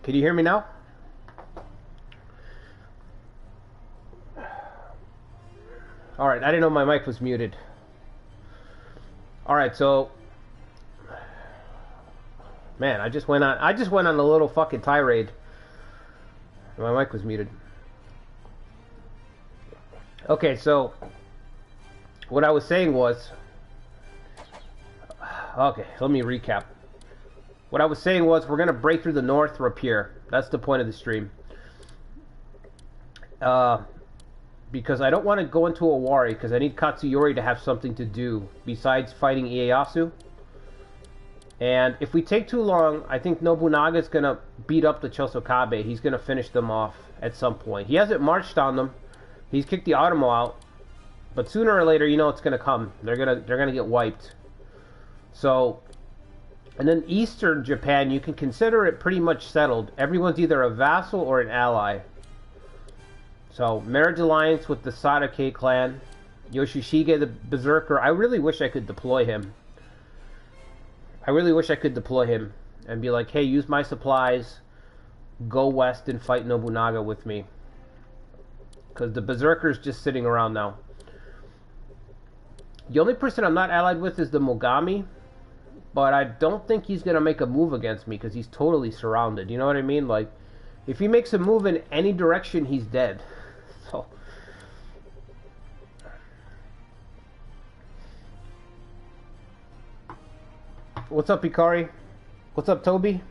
Can you hear me now? Alright, I didn't know my mic was muted. Alright, so man, I just went on a little fucking tirade. My mic was muted. Okay, so what I was saying was, okay, let me recap. What I was saying was we're gonna break through the north up here. That's the point of the stream. Because I don't want to go into a Wari, because I need Katsuyori to have something to do besides fighting Ieyasu. And if we take too long, I think Nobunaga's going to beat up the Chosokabe. He's going to finish them off at some point. He hasn't marched on them. He's kicked the Automo out. But sooner or later, you know it's going to come. They're gonna get wiped. So, and then Eastern Japan, you can consider it pretty much settled. Everyone's either a vassal or an ally. So, marriage alliance with the Sadake clan. Yoshishige the Berserker. I really wish I could deploy him. I really wish I could deploy him and be like, hey, use my supplies. Go west and fight Nobunaga with me. Because the Berserker's just sitting around now. The only person I'm not allied with is the Mogami. But I don't think he's going to make a move against me because he's totally surrounded. You know what I mean? Like, if he makes a move in any direction, he's dead. So, what's up, Ikari? What's up, Toby?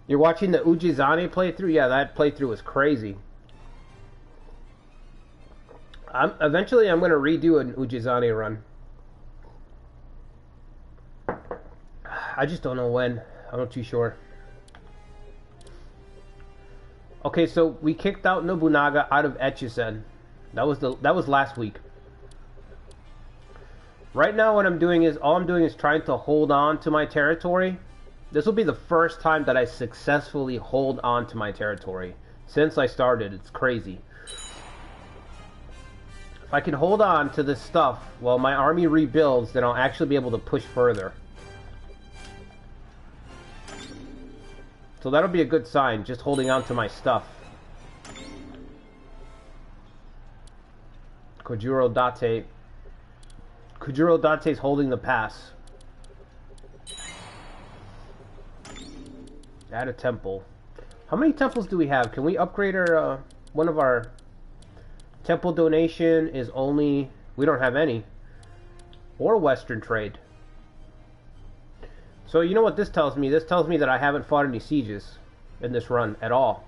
You're watching the Ujizane playthrough? Yeah, that playthrough was crazy. Eventually, I'm going to redo an Ujizane run. I just don't know when. I'm not too sure. Okay, so we kicked out Nobunaga out of Echizen. That was last week. Right now, what I'm doing is trying to hold on to my territory. This will be the first time that I successfully hold on to my territory since I started. It's crazy. If I can hold on to this stuff while my army rebuilds, then I'll actually be able to push further. So that'll be a good sign, just holding on to my stuff. Kojuro Date. Kojuro Date's holding the pass. Add a temple. How many temples do we have? Can we upgrade our, one of our... Temple donation is only... We don't have any. Or Western trade. So you know what this tells me? This tells me that I haven't fought any sieges in this run at all.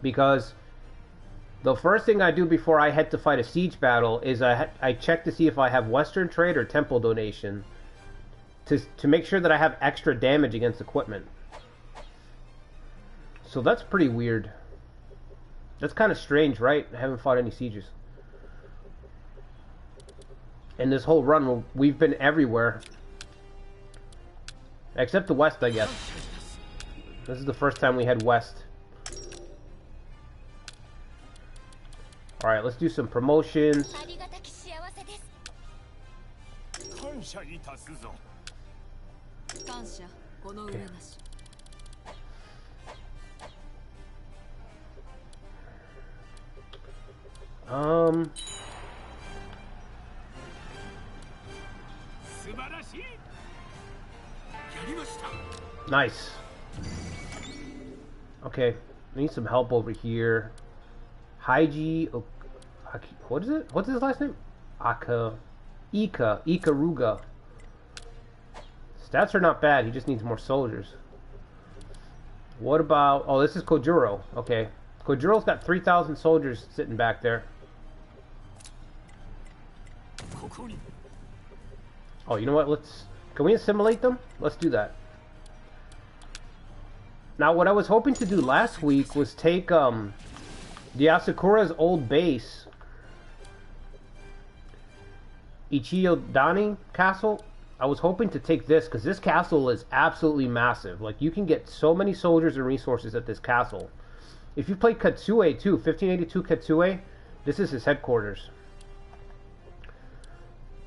Because the first thing I do before I head to fight a siege battle is I check to see if I have Western trade or temple donation. To make sure that I have extra damage against equipment. So that's pretty weird. That's kind of strange, right? I haven't fought any sieges. In this whole run, we've been everywhere. Except the west, I guess. This is the first time we had west. Alright, let's do some promotions. Okay. Nice. Okay, I need some help over here. Haiji, what is it? What's his last name? Ikaruga. Stats are not bad. He just needs more soldiers. What about? Oh, this is Kojuro. Okay, Kojuro's got 3,000 soldiers sitting back there. Oh, you know what? Can we assimilate them? Let's do that. Now, what I was hoping to do last week was take the Asakura's old base, Ichiyodani Castle. I was hoping to take this because this castle is absolutely massive. Like, you can get so many soldiers and resources at this castle. If you play Katsue too, 1582 Katsue, this is his headquarters.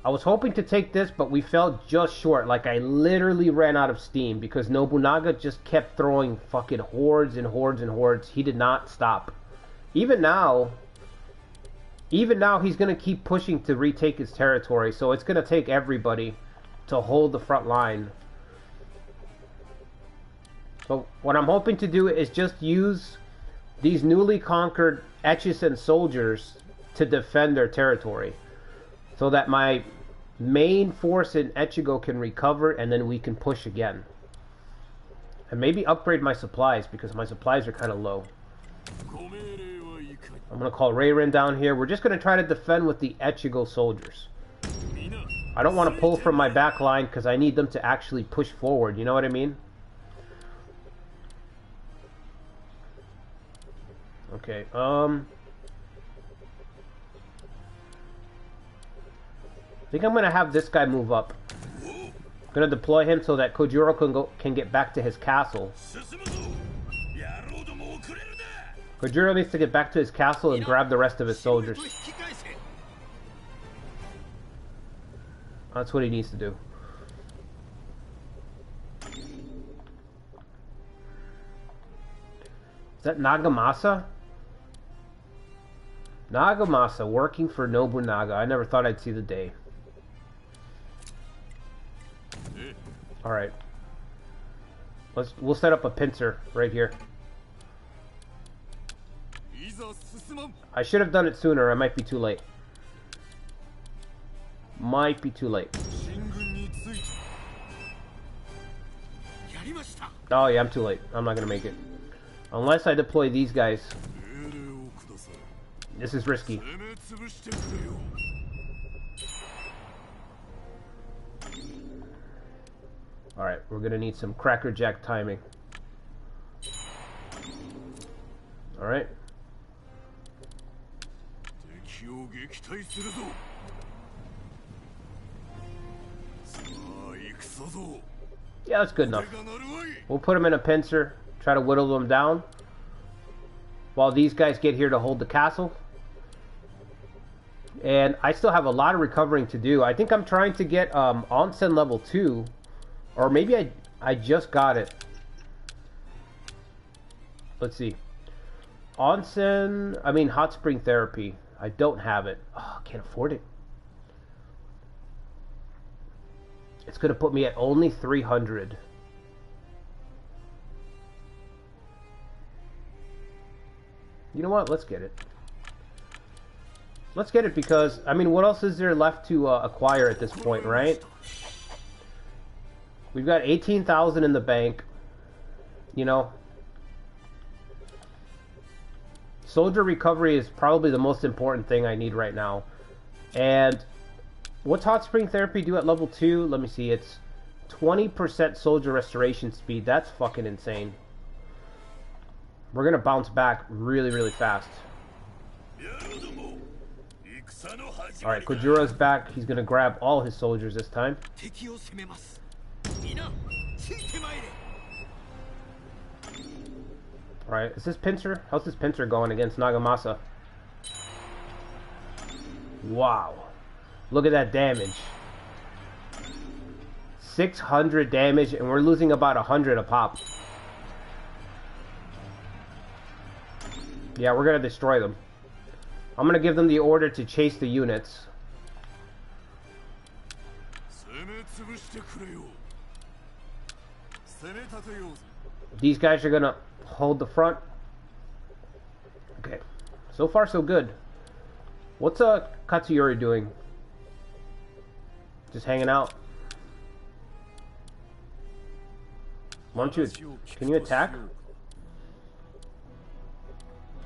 I was hoping to take this, but we fell just short. Like, I literally ran out of steam because Nobunaga just kept throwing fucking hordes and hordes and hordes. He did not stop. Even now, he's going to keep pushing to retake his territory. So it's going to take everybody to hold the front line. So what I'm hoping to do is just use these newly conquered Echizen soldiers to defend their territory, so that my main force in Echigo can recover, and then we can push again. And maybe upgrade my supplies, because my supplies are kind of low. I'm going to call Reirin down here. We're just going to try to defend with the Echigo soldiers. I don't want to pull from my back line, because I need them to actually push forward, you know what I mean? Okay, I think I'm going to have this guy move up. I'm going to deploy him so that Kojiro can get back to his castle. Kojiro needs to get back to his castle and grab the rest of his soldiers. That's what he needs to do. Is that Nagamasa? Nagamasa working for Nobunaga. I never thought I'd see the day. Alright. We'll set up a pincer right here. I should have done it sooner. I might be too late. Might be too late. Oh yeah, I'm too late. I'm not gonna make it. Unless I deploy these guys. This is risky. Alright, we're gonna need some crackerjack timing. Alright. Yeah, that's good enough. We'll put them in a pincer, try to whittle them down, while these guys get here to hold the castle. And I still have a lot of recovering to do. I think I'm trying to get onsen level 2. Or maybe I just got it. Let's see. Onsen, I mean hot spring therapy. I don't have it. Oh, I can't afford it. It's going to put me at only 300. You know what? Let's get it. Let's get it because, I mean, what else is there left to acquire at this point, right? We've got 18,000 in the bank. You know. Soldier recovery is probably the most important thing I need right now. And what's hot spring therapy do at level 2? Let me see. It's 20% soldier restoration speed. That's fucking insane. We're going to bounce back really, really fast. Alright, Kojiro's back. He's going to grab all his soldiers this time. Alright, is this pincer? How's this pincer going against Nagamasa? Wow. Look at that damage. 600 damage, and we're losing about 100 a pop. Yeah, we're going to destroy them. I'm going to give them the order to chase the units. These guys are going to hold the front. Okay. So far, so good. What's Katsuyori doing? Just hanging out. Why don't you... Can you attack?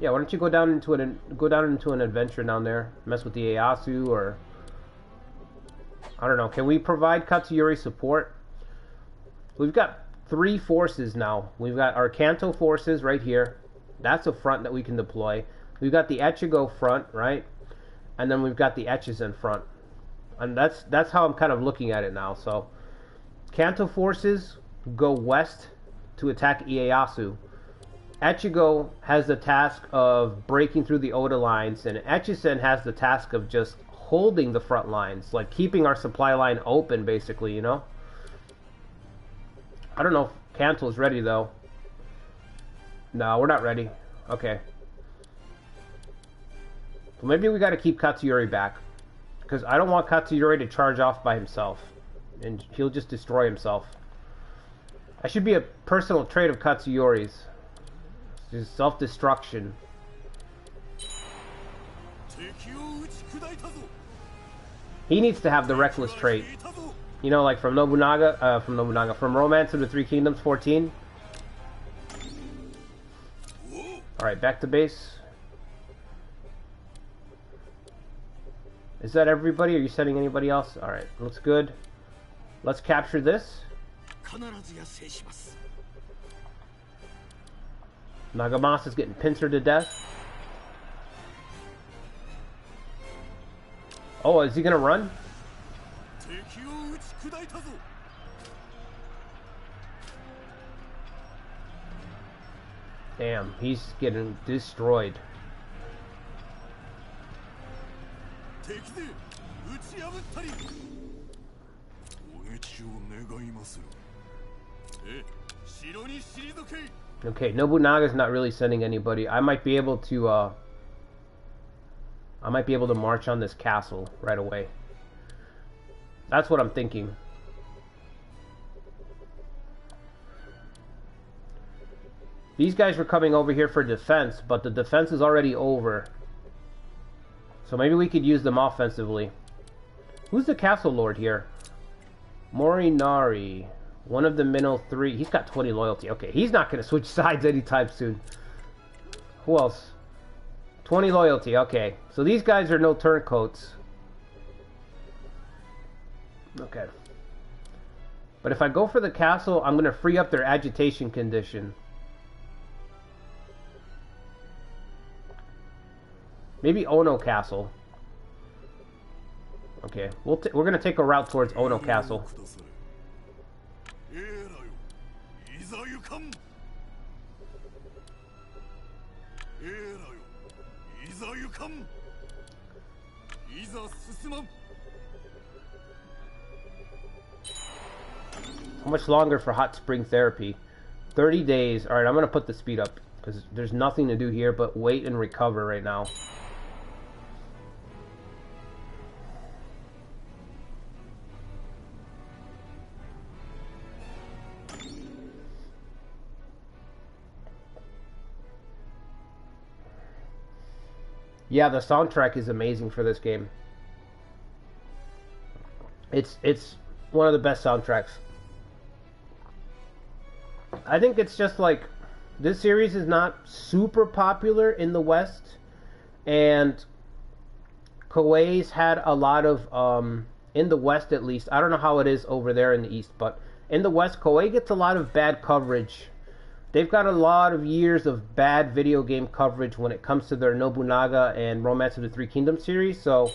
Yeah, why don't you go down into an adventure down there, mess with the Ieyasu, or I don't know. Can we provide Katsuyori support? We've got 3 forces now. We've got our Kanto forces right here. That's a front that we can deploy. We've got the Echigo front, right? And then we've got the Echizen front. And that's how I'm kind of looking at it now. So Kanto forces go west to attack Ieyasu. Echigo has the task of breaking through the Oda lines, and Echizen has the task of just holding the front lines, like keeping our supply line open, basically, you know? I don't know if Kanto's ready, though. No, we're not ready. Okay. So maybe we gotta keep Katsuyori back. Because I don't want Katsuyori to charge off by himself. And he'll just destroy himself. I should be a personal trait of Katsuyori's. Just self-destruction. He needs to have the reckless trait. You know, like from Nobunaga, from Romance of the Three Kingdoms 14. Alright, back to base. Is that everybody? Are you sending anybody else? Alright, looks good. Let's capture this. Nagamasa's getting pincered to death. Oh, is he gonna run? Damn, he's getting destroyed. Okay, Nobunaga's not really sending anybody. I might be able to march on this castle right away. That's what I'm thinking. These guys were coming over here for defense, but the defense is already over. So maybe we could use them offensively. Who's the castle lord here? Morinari. One of the Minnow 3. He's got 20 loyalty. Okay, he's not going to switch sides anytime soon. Who else? 20 loyalty. Okay, so these guys are no turncoats. Okay. But if I go for the castle, I'm going to free up their agitation condition. Maybe Ono Castle. Okay, we're going to take a route towards Ono Castle. How much longer for hot spring therapy? 30 days. Alright, I'm going to put the speed up, because there's nothing to do here but wait and recover right now. Yeah, the soundtrack is amazing for this game. It's one of the best soundtracks. I think it's just like, this series is not super popular in the West, and Koei's had a lot of, in the West at least, I don't know how it is over there in the East, but in the West, Koei gets a lot of bad coverage. They've got a lot of years of bad video game coverage when it comes to their Nobunaga and Romance of the Three Kingdoms series, so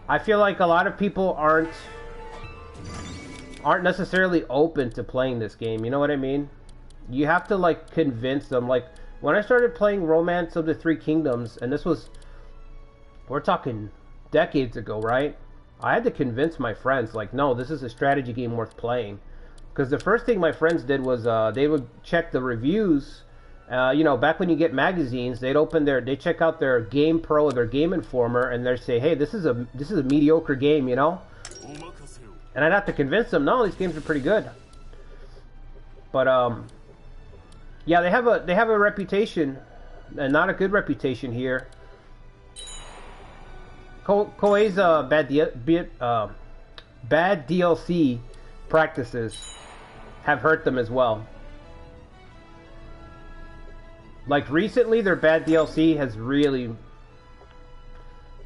I feel like a lot of people aren't necessarily open to playing this game, you know what I mean? You have to, like, convince them. Like, when I started playing Romance of the Three Kingdoms, and this was, we're talking decades ago, right? I had to convince my friends, like, no, this is a strategy game worth playing. Because the first thing my friends did was they would check the reviews. You know, back when you get magazines, they'd check out their Game Pro or their Game Informer, and they'd say, hey, this is a mediocre game, you know? And I'd have to convince them, no, these games are pretty good. But yeah, they have a reputation, and not a good reputation here. Koei's bad DLC practices have hurt them as well. Like, recently, their bad DLC has really...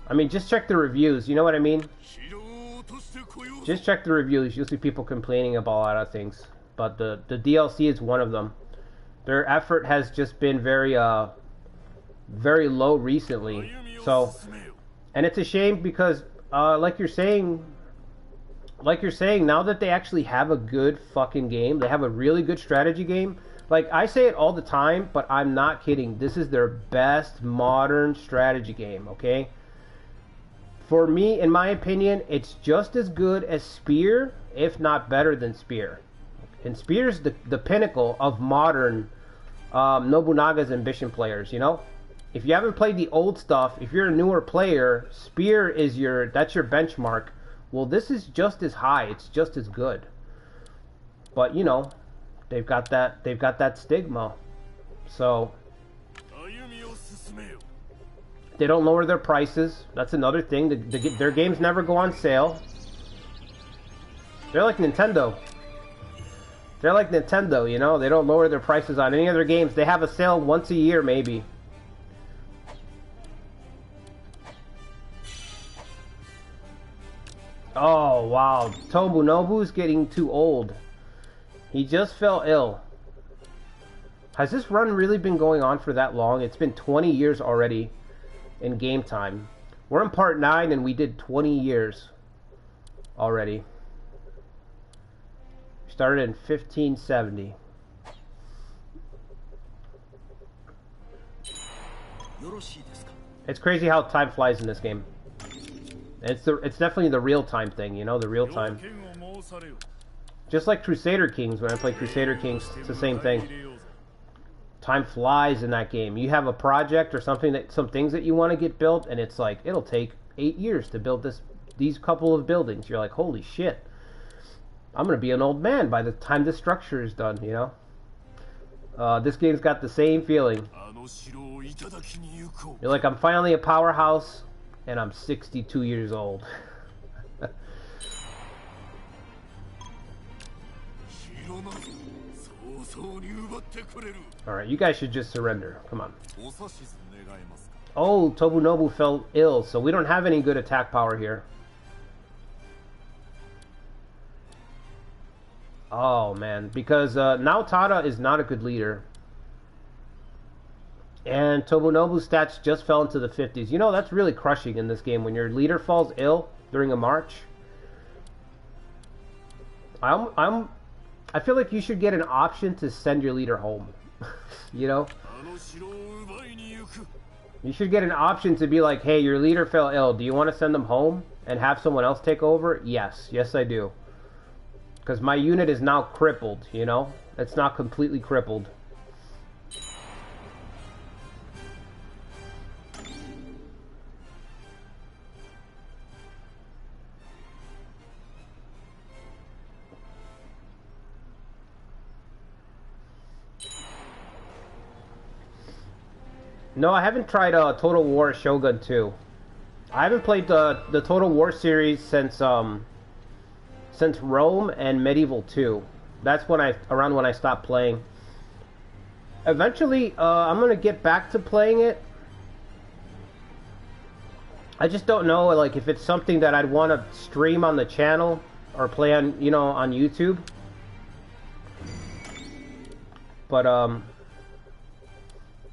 I mean, just check the reviews, you know what I mean? Just check the reviews, you'll see people complaining about a lot of things. But the DLC is one of them. Their effort has just been very low recently. So, and it's a shame because, like you're saying, now that they actually have a good fucking game, they have a really good strategy game. Like, I say it all the time, but I'm not kidding. This is their best modern strategy game, okay? For me, in my opinion, it's just as good as Spear, if not better than Spear. And Spear's the pinnacle of modern Nobunaga's Ambition players, you know? If you haven't played the old stuff, if you're a newer player, Spear is that's your benchmark. Well, this is just as high. It's just as good. But, you know, they've got that stigma. So they don't lower their prices. That's another thing. Their games never go on sale. They're like Nintendo. They're like Nintendo, you know? They don't lower their prices on any of their games. They have a sale once a year, maybe. Oh, wow. Tobunobu's getting too old. He just fell ill. Has this run really been going on for that long? It's been 20 years already in game time. We're in part 9 and we did 20 years already. Started in 1570. It's crazy how time flies in this game. It's definitely the real time thing, you know, the real time. Just like Crusader Kings, when I play Crusader Kings, it's the same thing. Time flies in that game. You have a project or something some things that you want to get built, and it's like it'll take 8 years to build these couple of buildings. You're like, holy shit. I'm gonna be an old man by the time this structure is done, you know? This game's got the same feeling. You're like, I'm finally a powerhouse, and I'm 62 years old. Alright, you guys should just surrender. Come on. Oh, Tobunobu fell ill, so we don't have any good attack power here. Oh, man. Because Naotada is not a good leader. And Tobunobu's stats just fell into the 50s. You know, that's really crushing in this game when your leader falls ill during a march. I feel like you should get an option to send your leader home. You know? You should get an option to be like, hey, your leader fell ill. Do you want to send them home and have someone else take over? Yes. Yes, I do. Because my unit is now crippled, you know? It's not completely crippled. No, I haven't tried Total War Shogun 2. I haven't played the Total War series since Rome and Medieval 2. That's around when I stopped playing. Eventually, I'm gonna get back to playing it. I just don't know, like, if it's something that I'd want to stream on the channel or play on, you know, on YouTube. But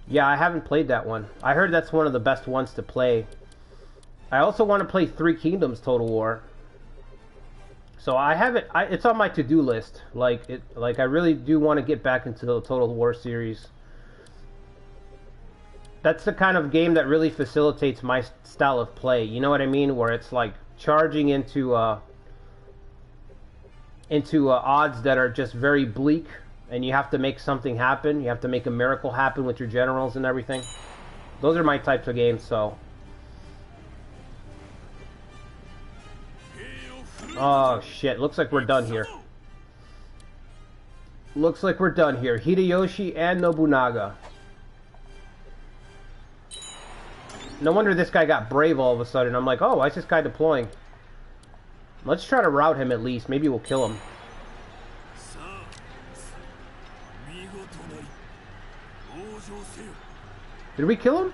yeah, I haven't played that one. I heard that's one of the best ones to play. I also want to play Three Kingdoms Total War. So I haven't. It's on my to-do list. Like I really do want to get back into the Total War series. That's the kind of game that really facilitates my style of play. You know what I mean? Where it's like charging into odds that are just very bleak. And you have to make something happen. You have to make a miracle happen with your generals and everything. Those are my types of games, so. Oh, shit. Looks like we're done here. Looks like we're done here. Hideyoshi and Nobunaga. No wonder this guy got brave all of a sudden. I'm like, oh, why is this guy deploying? Let's try to rout him at least. Maybe we'll kill him. Did we kill him?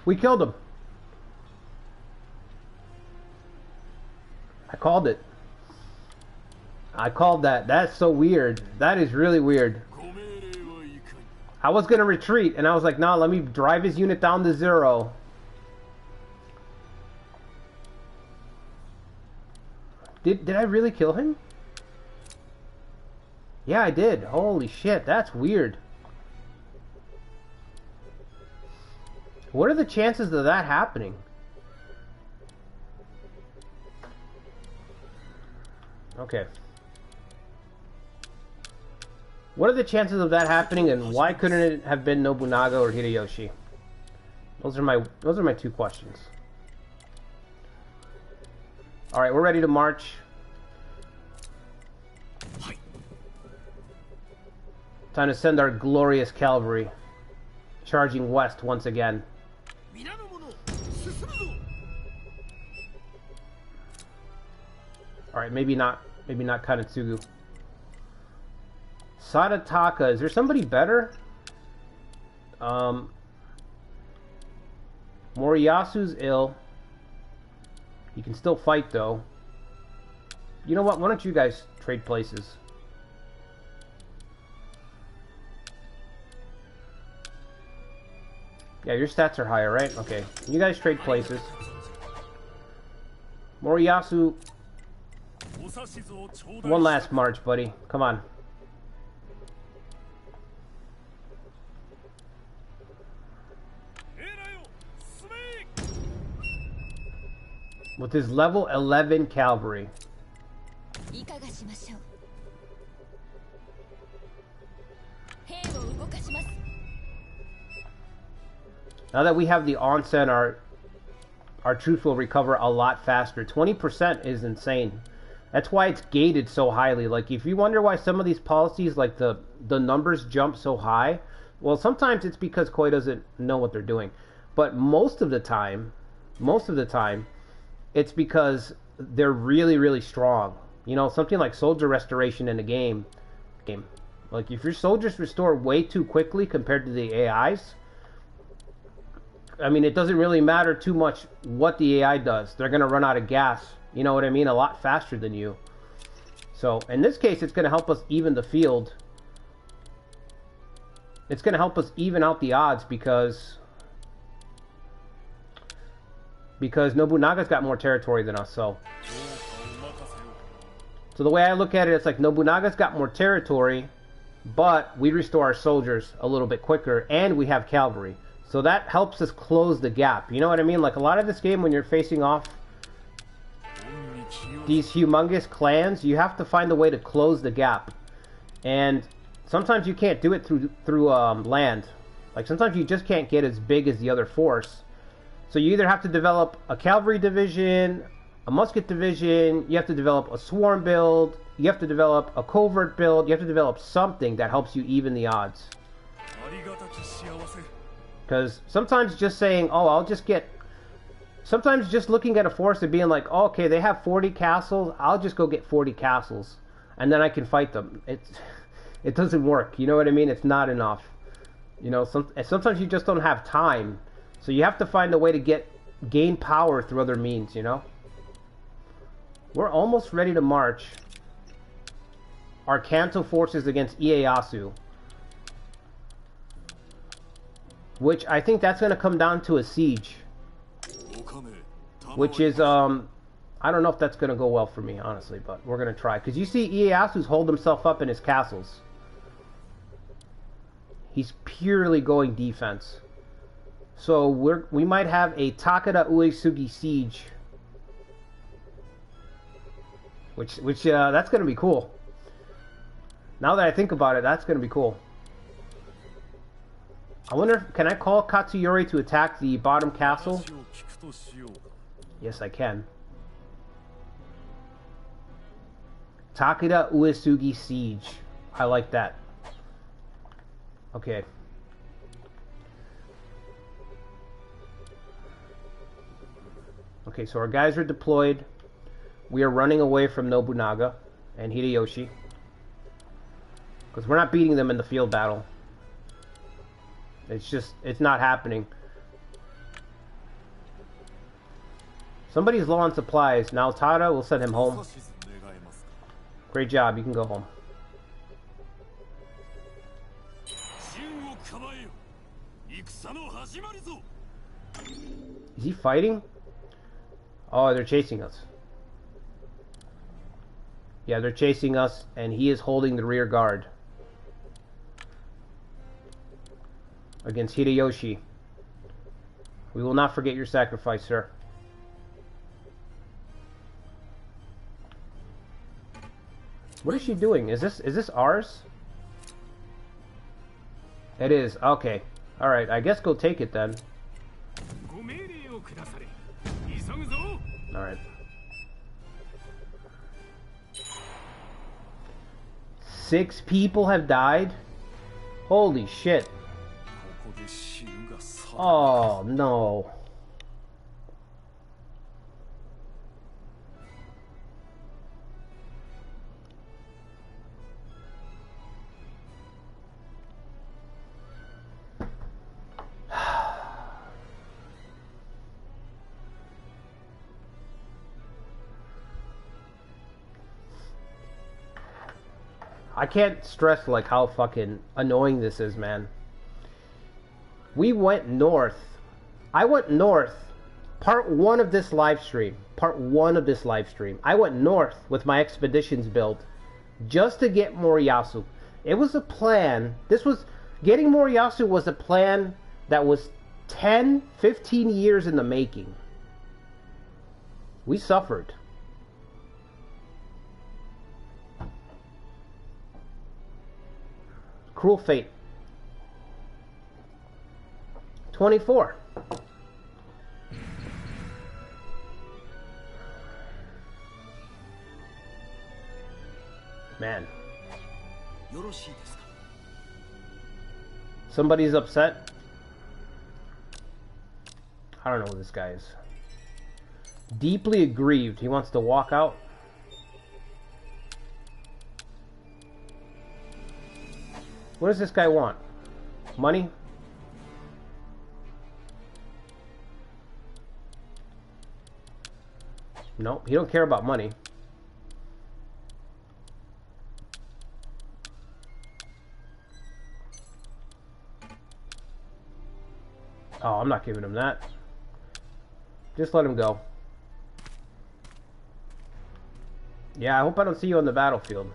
We killed him. I called it. I called that. That's so weird. That is really weird. I was gonna retreat, and I was like, no, let me drive his unit down to 0. Did I really kill him? Yeah, I did. Holy shit, that's weird. What are the chances of that happening? Okay. What are the chances of that happening, and why couldn't it have been Nobunaga or Hideyoshi? Those are my two questions. All right, we're ready to march. Time to send our glorious cavalry charging west once again. All right, maybe not Kanetsugu. Sadataka, is there somebody better? Moriyasu's ill. He can still fight though. You know what? Why don't you guys trade places? Yeah, your stats are higher, right? Okay. You guys trade places. Moriyasu. One last march, buddy. Come on. With his level 11 cavalry. Now that we have the onset, our troops will recover a lot faster. 20% is insane. That's why it's gated so highly. Like, if you wonder why some of these policies, like the numbers jump so high, well, sometimes it's because Koei doesn't know what they're doing. But most of the time, it's because they're really, really strong. You know, something like soldier restoration in a game. Like, if your soldiers restore way too quickly compared to the AIs, I mean, it doesn't really matter too much what the AI does. They're going to run out of gas, you know what I mean, a lot faster than you. So, in this case, it's going to help us even the field. It's going to help us even out the odds because Nobunaga's got more territory than us, so the way I look at it, it's like Nobunaga's got more territory, but we restore our soldiers a little bit quicker, and we have cavalry. So that helps us close the gap. You know what I mean? Like, a lot of this game, when you're facing off these humongous clans, you have to find a way to close the gap. And sometimes you can't do it through land. Like, sometimes you just can't get as big as the other force. So you either have to develop a cavalry division, a musket division, you have to develop a swarm build, you have to develop a covert build, you have to develop something that helps you even the odds. Because sometimes just saying, oh, sometimes just looking at a force and being like, oh, okay, they have 40 castles, I'll just go get 40 castles, and then I can fight them. It doesn't work, you know what I mean? It's not enough. You know, sometimes you just don't have time. So you have to find a way to gain power through other means, you know? We're almost ready to march our Kanto forces against Ieyasu. Which I think that's going to come down to a siege. Which is, I don't know if that's going to go well for me, honestly, but we're going to try. Because you see Ieyasu's hold himself up in his castles. He's purely going defense. So we might have a Takeda Uesugi siege. Which that's going to be cool. Now that I think about it, that's going to be cool. I wonder, can I call Katsuyori to attack the bottom castle? Yes, I can. Takeda Uesugi siege. I like that. Okay. Okay, so our guys are deployed. We are running away from Nobunaga and Hideyoshi. Because we're not beating them in the field battle. It's not happening. Somebody's low on supplies. Now Tada, we'll send him home. Great job, you can go home. Is he fighting? Oh, they're chasing us. Yeah, they're chasing us, and he is holding the rear guard against Hideyoshi. We will not forget your sacrifice, sir. What is she doing? Is this ours? It is. Okay. Alright, I guess go take it then. Alright. 6 people have died? Holy shit. Oh, no. I can't stress like how fucking annoying this is, man. We went north. I went north. Part 1 of this live stream. Part 1 of this live stream. I went north with my expeditions build just to get Moriyasu. It was a plan. Getting Moriyasu was a plan that was 10, 15 years in the making. We suffered. Cruel fate. 24. Man. Somebody's upset. I don't know who this guy is. Deeply aggrieved. He wants to walk out. What does this guy want? Money? Nope, he don't care about money. Oh, I'm not giving him that. Just let him go. Yeah, I hope I don't see you on the battlefield.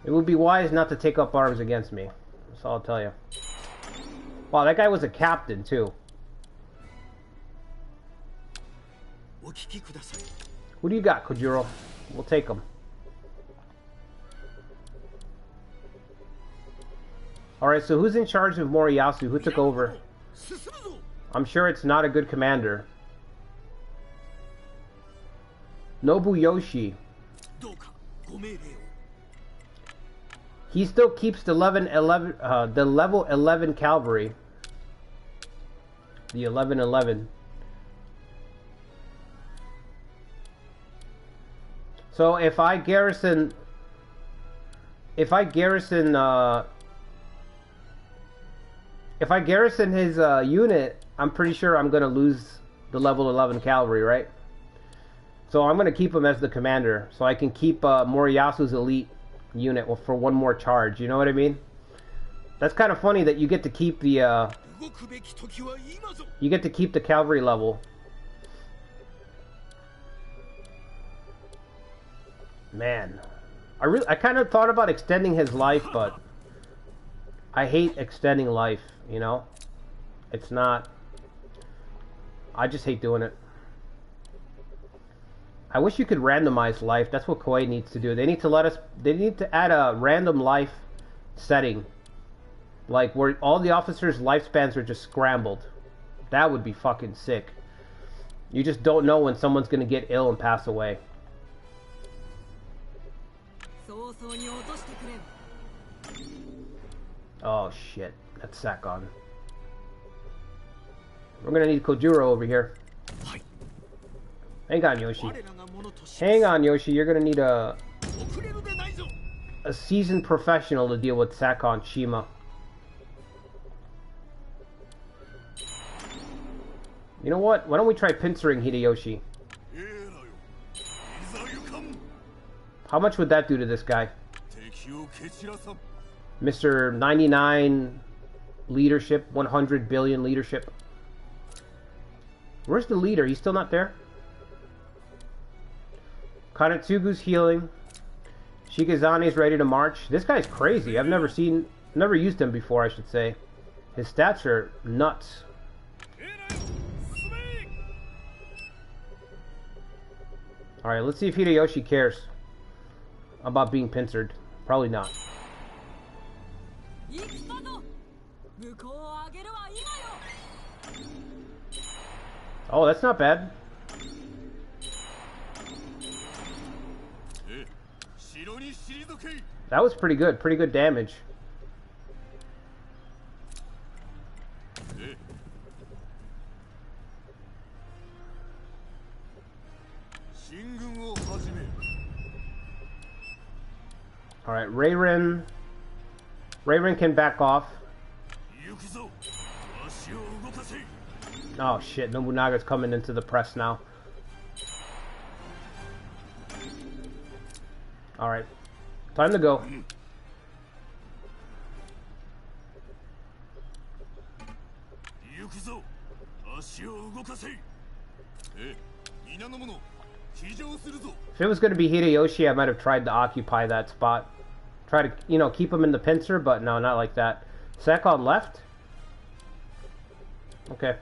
It would be wise not to take up arms against me. That's all I'll tell you. Wow, that guy was a captain, too. Who do you got, Kojiro? We'll take him. Alright, so who's in charge of Moriyasu? Who took over? I'm sure it's not a good commander. Nobuyoshi. He still keeps the level 11 cavalry. The 1111. So if I garrison his unit, I'm pretty sure I'm gonna lose the level 11 cavalry, right? So I'm gonna keep him as the commander, so I can keep Moriyasu's elite unit for one more charge. You know what I mean? That's kind of funny that you get to keep the cavalry level. Man, I kind of thought about extending his life, but I hate extending life, you know? It's not... I just hate doing it. I wish you could randomize life. That's what Koei needs to do. They need to add a random life setting. Like, where all the officers' lifespans are just scrambled. That would be fucking sick. You just don't know when someone's gonna get ill and pass away. Oh shit, that's Sakon. We're gonna need Kojiro over here. Hang on, Yoshi. Hang on, Yoshi. You're gonna need a seasoned professional to deal with Sakon Shima. You know what? Why don't we try pincering Hideyoshi? How much would that do to this guy? Mr. 99 leadership, 100 billion leadership. Where's the leader? He's still not there? Kanetsugu's healing. Shigezane's ready to march. This guy's crazy. I've never used him before, I should say. His stats are nuts. Alright, let's see if Hideyoshi cares about being pincered. Probably not. Oh, that's not bad. That was pretty good. Pretty good damage. Alright, Reiren can back off. Oh shit, Nobunaga's coming into the press now. Alright, time to go. If it was going to be Hideyoshi, I might have tried to occupy that spot. Try to, you know, keep him in the pincer, but no, not like that. Sekon left? Okay.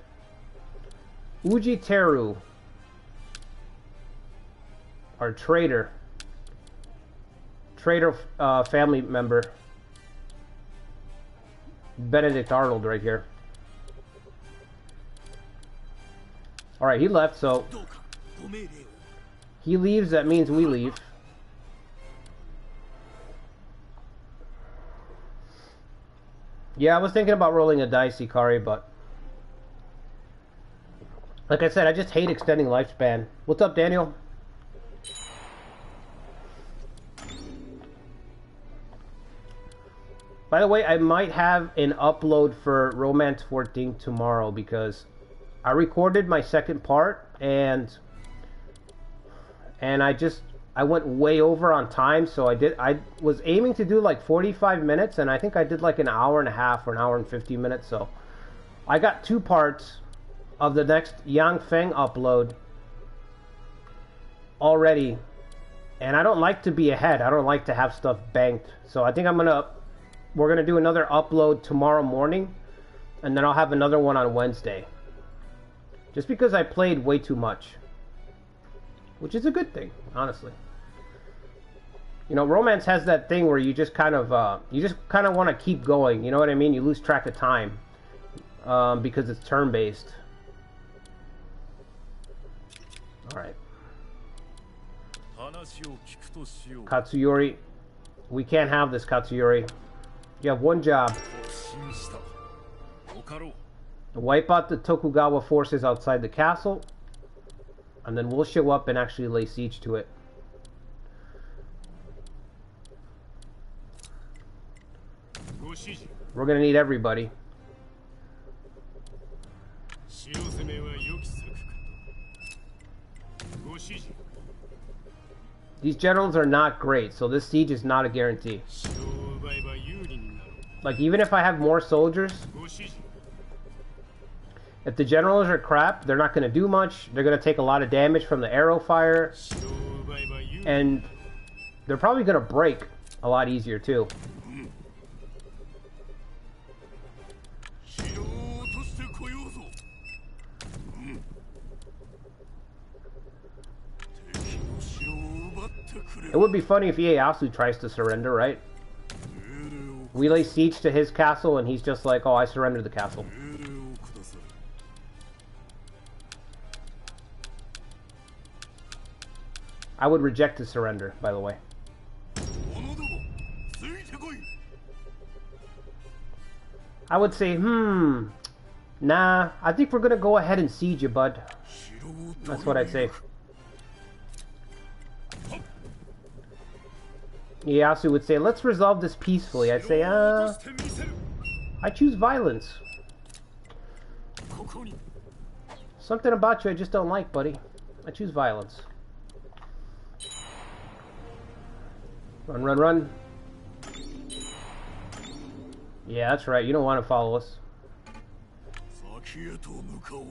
Uji Teru. Our traitor. Traitor family member. Benedict Arnold right here. Alright, he left, so... He leaves, that means we leave. Yeah, I was thinking about rolling a dice, Ikari, but... Like I said, I just hate extending lifespan. What's up, Daniel? By the way, I might have an upload for Romance 14 tomorrow because I recorded my second part and I went way over on time, so I was aiming to do like 45 minutes and I think I did like an hour and a half or an hour and 50 minutes, so I got 2 parts of the next Yang Feng upload already, and I don't like to be ahead. I don't like to have stuff banked, so I think we're gonna do another upload tomorrow morning, and then I'll have another one on Wednesday, just because I played way too much, which is a good thing, honestly. You know, Romance has that thing where you just kind of want to keep going, you know what I mean? You lose track of time because it's turn-based. Alright. Katsuyori. We can't have this, Katsuyori. You have one job. Wipe out the Tokugawa forces outside the castle, and then we'll show up and actually lay siege to it. We're gonna need everybody. These generals are not great, so this siege is not a guarantee. Like, even if I have more soldiers, if the generals are crap, they're not going to do much. They're going to take a lot of damage from the arrow fire, and they're probably going to break a lot easier too. It would be funny if Ieyasu tries to surrender, right? We lay siege to his castle and he's just like, oh, I surrendered the castle. I would reject his surrender, by the way. I would say, nah, I think we're gonna go ahead and siege you, bud. That's what I'd say. Ieyasu would say, let's resolve this peacefully. I'd say, I choose violence. Something about you I just don't like, buddy. I choose violence. Run, run, run. Yeah, that's right. You don't want to follow us.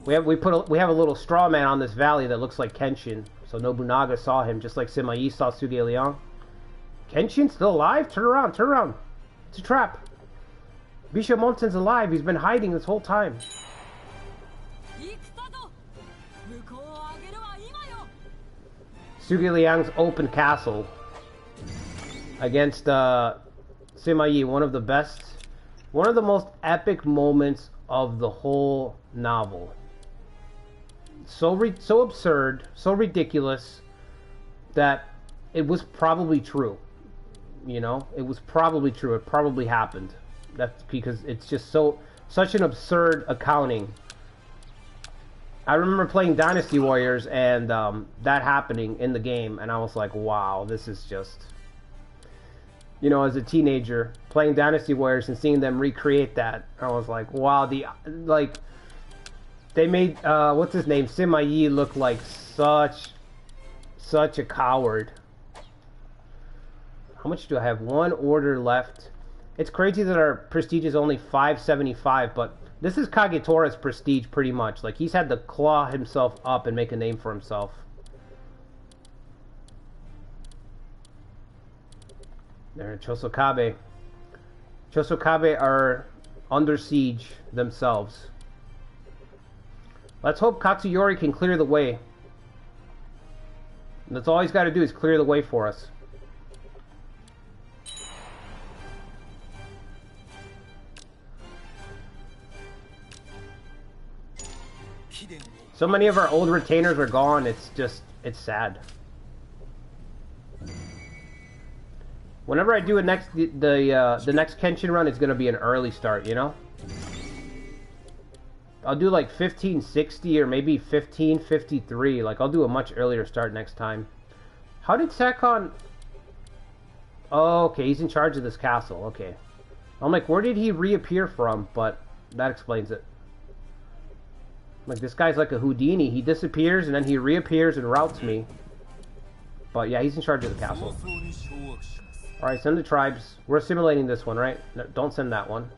We have a little straw man on this valley that looks like Kenshin. So Nobunaga saw him, just like Sima Yi saw Suge Liang. Kenshin still alive? Turn around, turn around. It's a trap. Bishamonten's alive. He's been hiding this whole time. Sugiliang's open castle against Sima Yi, one of the best, one of the most epic moments of the whole novel. So absurd, so ridiculous that it was probably true. You know, it was probably true. It probably happened. That's because it's just such an absurd accounting. I remember playing Dynasty Warriors and that happening in the game, and I was like, wow, this is just... You know, as a teenager, playing Dynasty Warriors and seeing them recreate that, I was like, wow, they made, what's his name, Sima Yi look like such a coward. How much do I have? One order left. It's crazy that our prestige is only 575, but this is Kagetora's prestige pretty much. Like, he's had to claw himself up and make a name for himself. There, Chosokabe. Chosokabe are under siege themselves. Let's hope Katsuyori can clear the way. That's all he's got to do is clear the way for us. So many of our old retainers are gone, it's sad. Whenever I do the next Kenshin run, it's gonna be an early start, you know? I'll do like 1560 or maybe 1553. Like, I'll do a much earlier start next time. How did Sakon... Oh, okay, he's in charge of this castle. Okay. I'm like, where did he reappear from? But that explains it. Like, this guy's like a Houdini. He disappears and then he reappears and routs me. But yeah, he's in charge of the castle. Alright, send the tribes. We're simulating this one, right? No, don't send that one.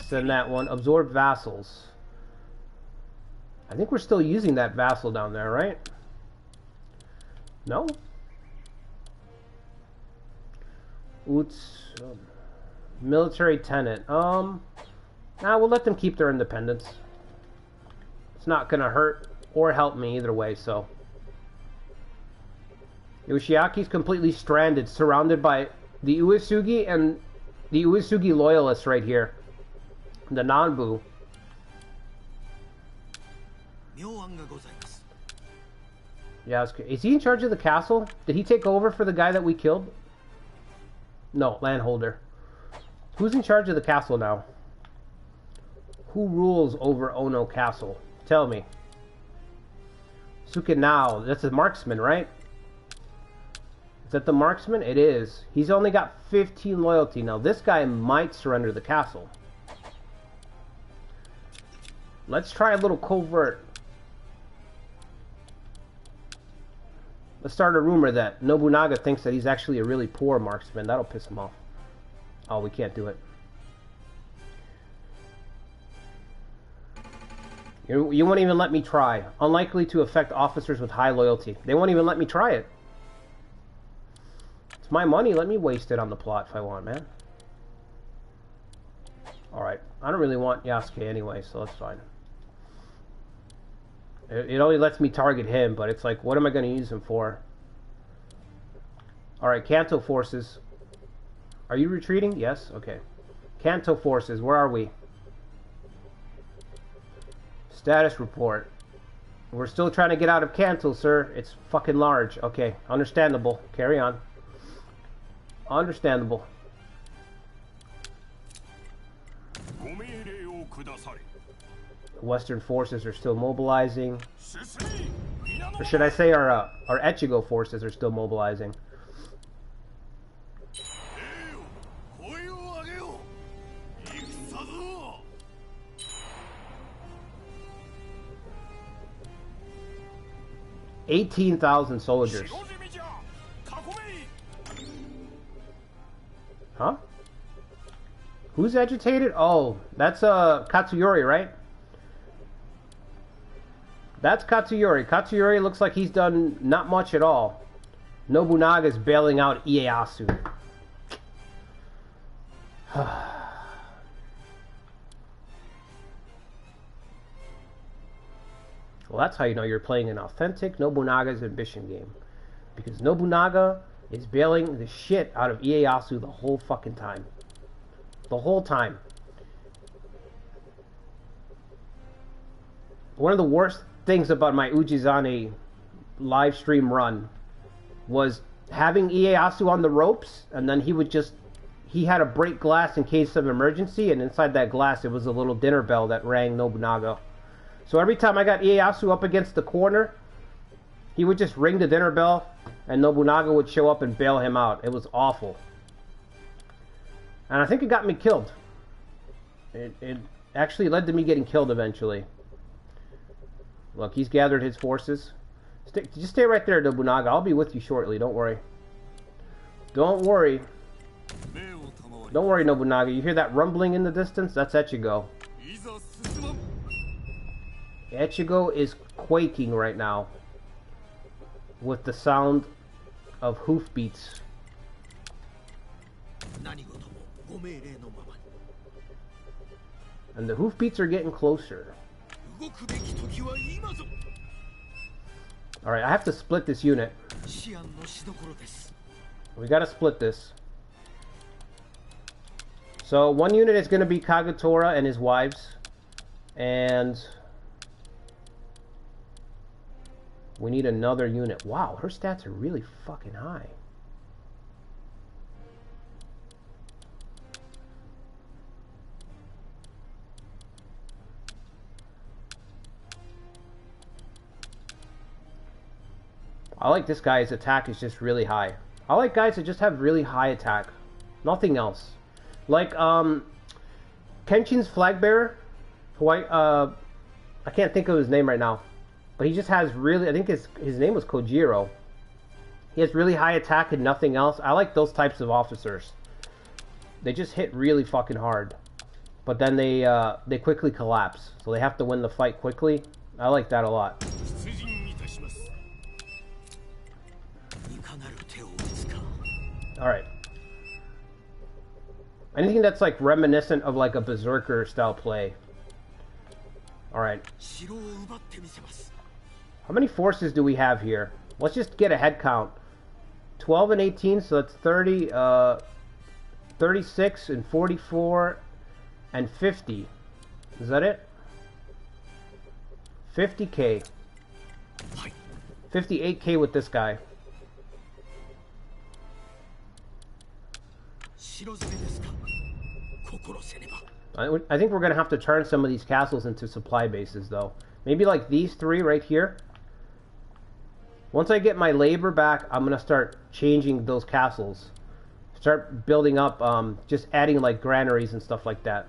Send that one. Absorb vassals. I think we're still using that vassal down there, right? No? Military tenant. Nah, we'll let them keep their independence. It's not gonna hurt or help me either way, so. Yoshiaki's completely stranded, surrounded by the Uesugi and the Uesugi loyalists right here. The Nanbu. Yeah, is he in charge of the castle? Did he take over for the guy that we killed? No, landholder. Who's in charge of the castle now? Who rules over Ono Castle? Tell me. Sukinao. That's a marksman, right? Is that the marksman? It is. He's only got 15 loyalty. Now, this guy might surrender the castle. Let's try a little covert. Let's start a rumor that Nobunaga thinks that he's actually a really poor marksman. That'll piss him off. Oh, we can't do it. You won't even let me try. Unlikely to affect officers with high loyalty. They won't even let me try it. It's my money. Let me waste it on the plot if I want, man. Alright. I don't really want Yasuke anyway, so that's fine. It only lets me target him, but it's like, what am I going to use him for? Alright, Kanto forces. Are you retreating? Yes? Okay. Kanto forces, where are we? Status report. We're still trying to get out of Kanto, sir. It's fucking large. Okay, understandable. Carry on. Understandable. Western forces are still mobilizing. Or should I say our Echigo forces are still mobilizing. $18,000 soldiers. Huh? Who's agitated? Oh, that's Katsuyori, right? That's Katsuyori. Katsuyori looks like he's done not much at all. Nobunaga's bailing out Ieyasu. Well, that's how you know you're playing an authentic Nobunaga's ambition game. Because Nobunaga is bailing the shit out of Ieyasu the whole fucking time. The whole time. One of the worst things about my Ujizane live stream run was having Ieyasu on the ropes, and then he had a break glass in case of emergency, and inside that glass it was a little dinner bell that rang Nobunaga. So every time I got Ieyasu up against the corner, he would just ring the dinner bell, and Nobunaga would show up and bail him out. It was awful. And I think it got me killed. It actually led to me getting killed eventually. Look, he's gathered his forces. Just stay right there, Nobunaga. I'll be with you shortly. Don't worry. Don't worry. Don't worry, Nobunaga. You hear that rumbling in the distance? That's Echigo. Echigo is quaking right now with the sound of hoofbeats. And the hoofbeats are getting closer. Alright, I have to split this unit. We gotta split this. So, one unit is gonna be Kagetora and his wives. And we need another unit. Wow, her stats are really fucking high. I like this guy's attack is just really high. I like guys that just have really high attack. Nothing else. Like, Kenshin's flag bearer. I can't think of his name right now. But he just has really, I think his name was Kojiro. He has really high attack and nothing else. I like those types of officers. They just hit really fucking hard. But then they quickly collapse. So they have to win the fight quickly. I like that a lot. Alright. Anything that's like reminiscent of like a berserker style play. Alright. How many forces do we have here? Let's just get a head count. 12 and 18, so that's 30, 36 and 44 and 50. Is that it? 50k. 58k with this guy. I think we're going to have to turn some of these castles into supply bases, though. Maybe like these three right here. Once I get my labor back, I'm going to start changing those castles. Start building up, just adding like granaries and stuff like that.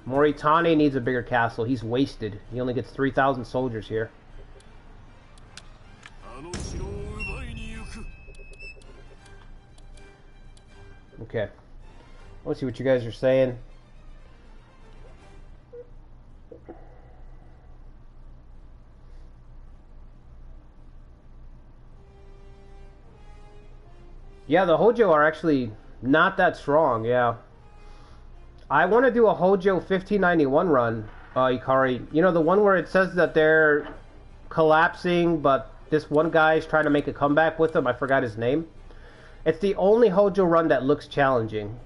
Moritane needs a bigger castle. He's wasted. He only gets 3,000 soldiers here. Okay. Let's see what you guys are saying. Yeah, the Hojo are actually not that strong, yeah. I want to do a Hojo 1591 run, Ikari. You know, the one where it says that they're collapsing, but this one guy's trying to make a comeback with them. I forgot his name. It's the only Hojo run that looks challenging.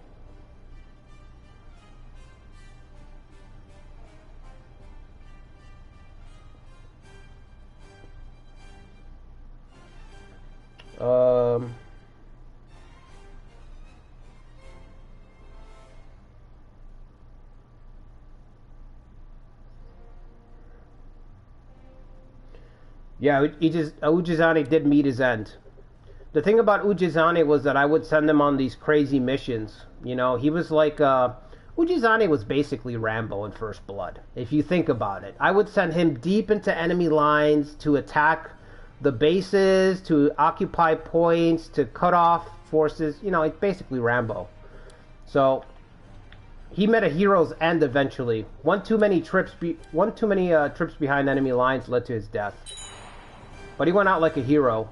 Yeah, Ujizane did meet his end. The thing about Ujizane was that I would send him on these crazy missions. You know, he was like, Ujizane was basically Rambo in First Blood, if you think about it. I would send him deep into enemy lines to attack the bases, to occupy points, to cut off forces. You know, it's basically Rambo. So, he met a hero's end eventually. One too many trips behind enemy lines led to his death. But he went out like a hero.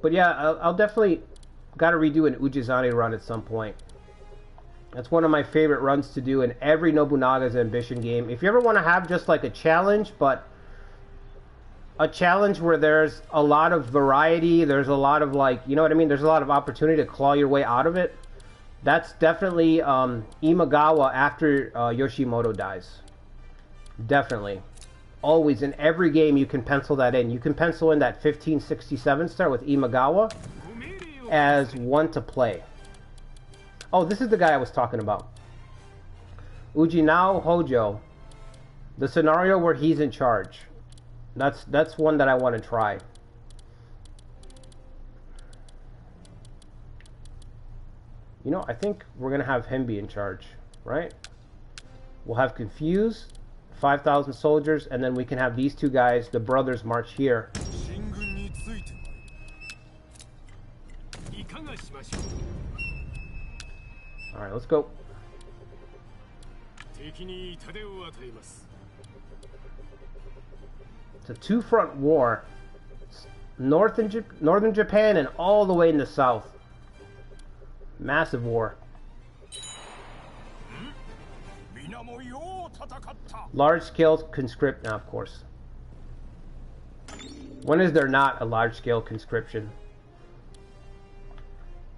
But yeah, I'll definitely got to redo an Ujizane run at some point. That's one of my favorite runs to do in every Nobunaga's Ambition game. If you ever want to have just like a challenge, but a challenge where there's a lot of variety, there's a lot of like, you know what I mean? There's a lot of opportunity to claw your way out of it. That's definitely Imagawa after Yoshimoto dies. Definitely. Always, in every game, you can pencil that in. You can pencil in that 1567 star with Imagawa as one to play. Oh, this is the guy I was talking about. Ujinao Hojo. The scenario where he's in charge. That's one that I want to try. You know, I think we're going to have him be in charge, right? We'll have Confuse, 5,000 soldiers, and then we can have these two guys, the brothers, march here. Alright, let's go. It's a two-front war. Northern Japan and all the way in the south. Massive war. Large-scale conscript... Now, of course. When is there not a large-scale conscription?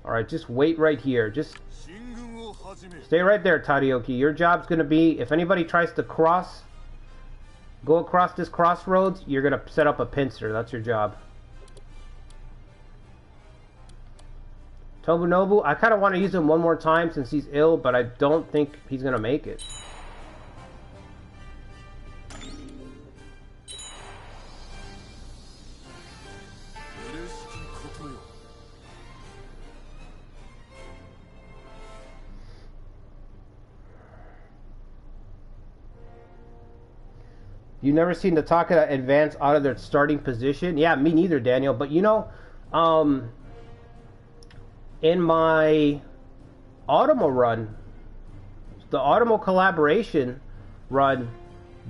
Alright, just wait right here. Just stay right there, Tadioki. Your job's going to be, if anybody tries to go across this crossroads, you're going to set up a pincer. That's your job. Tobunobu, I kind of want to use him one more time since he's ill, but I don't think he's going to make it. You've never seen the Takeda advance out of their starting position? Yeah, me neither, Daniel. But you know, in my Automo run, the Automo collaboration run,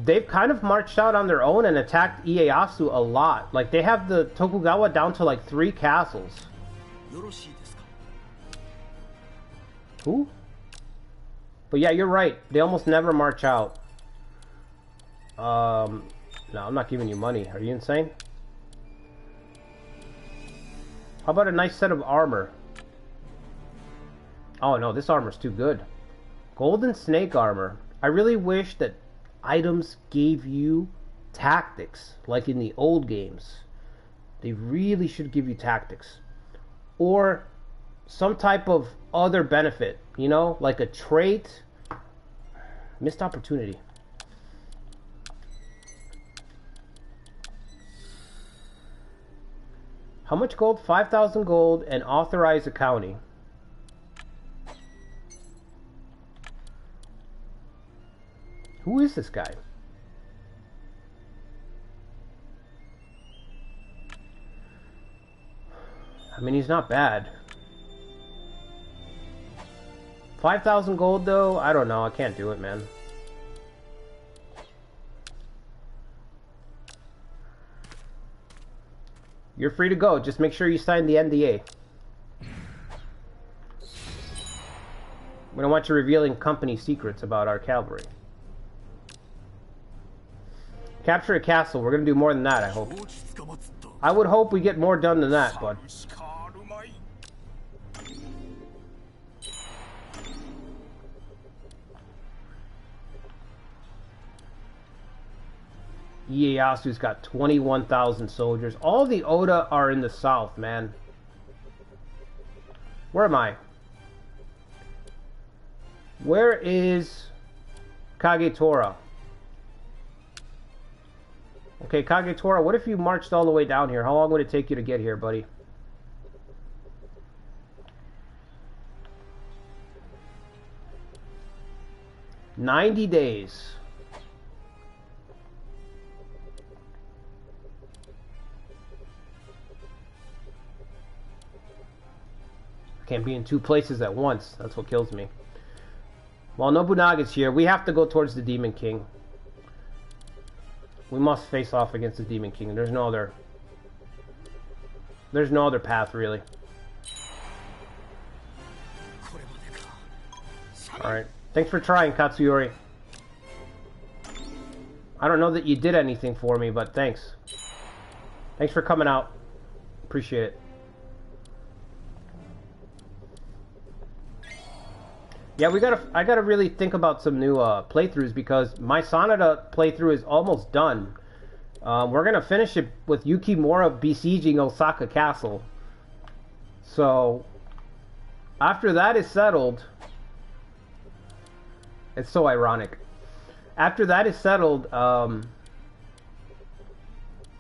they've kind of marched out on their own and attacked Ieyasu a lot. Like, they have the Tokugawa down to like 3 castles. Who? But yeah, you're right. They almost never march out. No, I'm not giving you money. Are you insane? How about a nice set of armor? Oh no, this armor's too good. Golden snake armor. I really wish that items gave you tactics, like in the old games. They really should give you tactics. Or some type of other benefit, you know, like a trait. Missed opportunity. How much gold? 5,000 gold and authorized accounting. Who is this guy? I mean, he's not bad. 5,000 gold though? I don't know. I can't do it, man. You're free to go. Just make sure you sign the NDA. We don't want you revealing company secrets about our cavalry. Capture a castle. We're going to do more than that, I hope. I would hope we get more done than that, bud. Ieyasu's got 21,000 soldiers. All the Oda are in the south, man. Where am I? Where is Kagetora? Okay, Kagetora, what if you marched all the way down here? How long would it take you to get here, buddy? $90 days. Can't be in 2 places at once. That's what kills me. While Nobunaga's here, we have to go towards the Demon King. We must face off against the Demon King. There's no other There's no other path, really. Alright. Thanks for trying, Katsuyori. I don't know that you did anything for me, but thanks. Thanks for coming out. Appreciate it. Yeah, I gotta really think about some new playthroughs, because my Sanada playthrough is almost done. We're gonna finish it with Yukimura besieging Osaka Castle. So after that is settled, it's so ironic. After that is settled,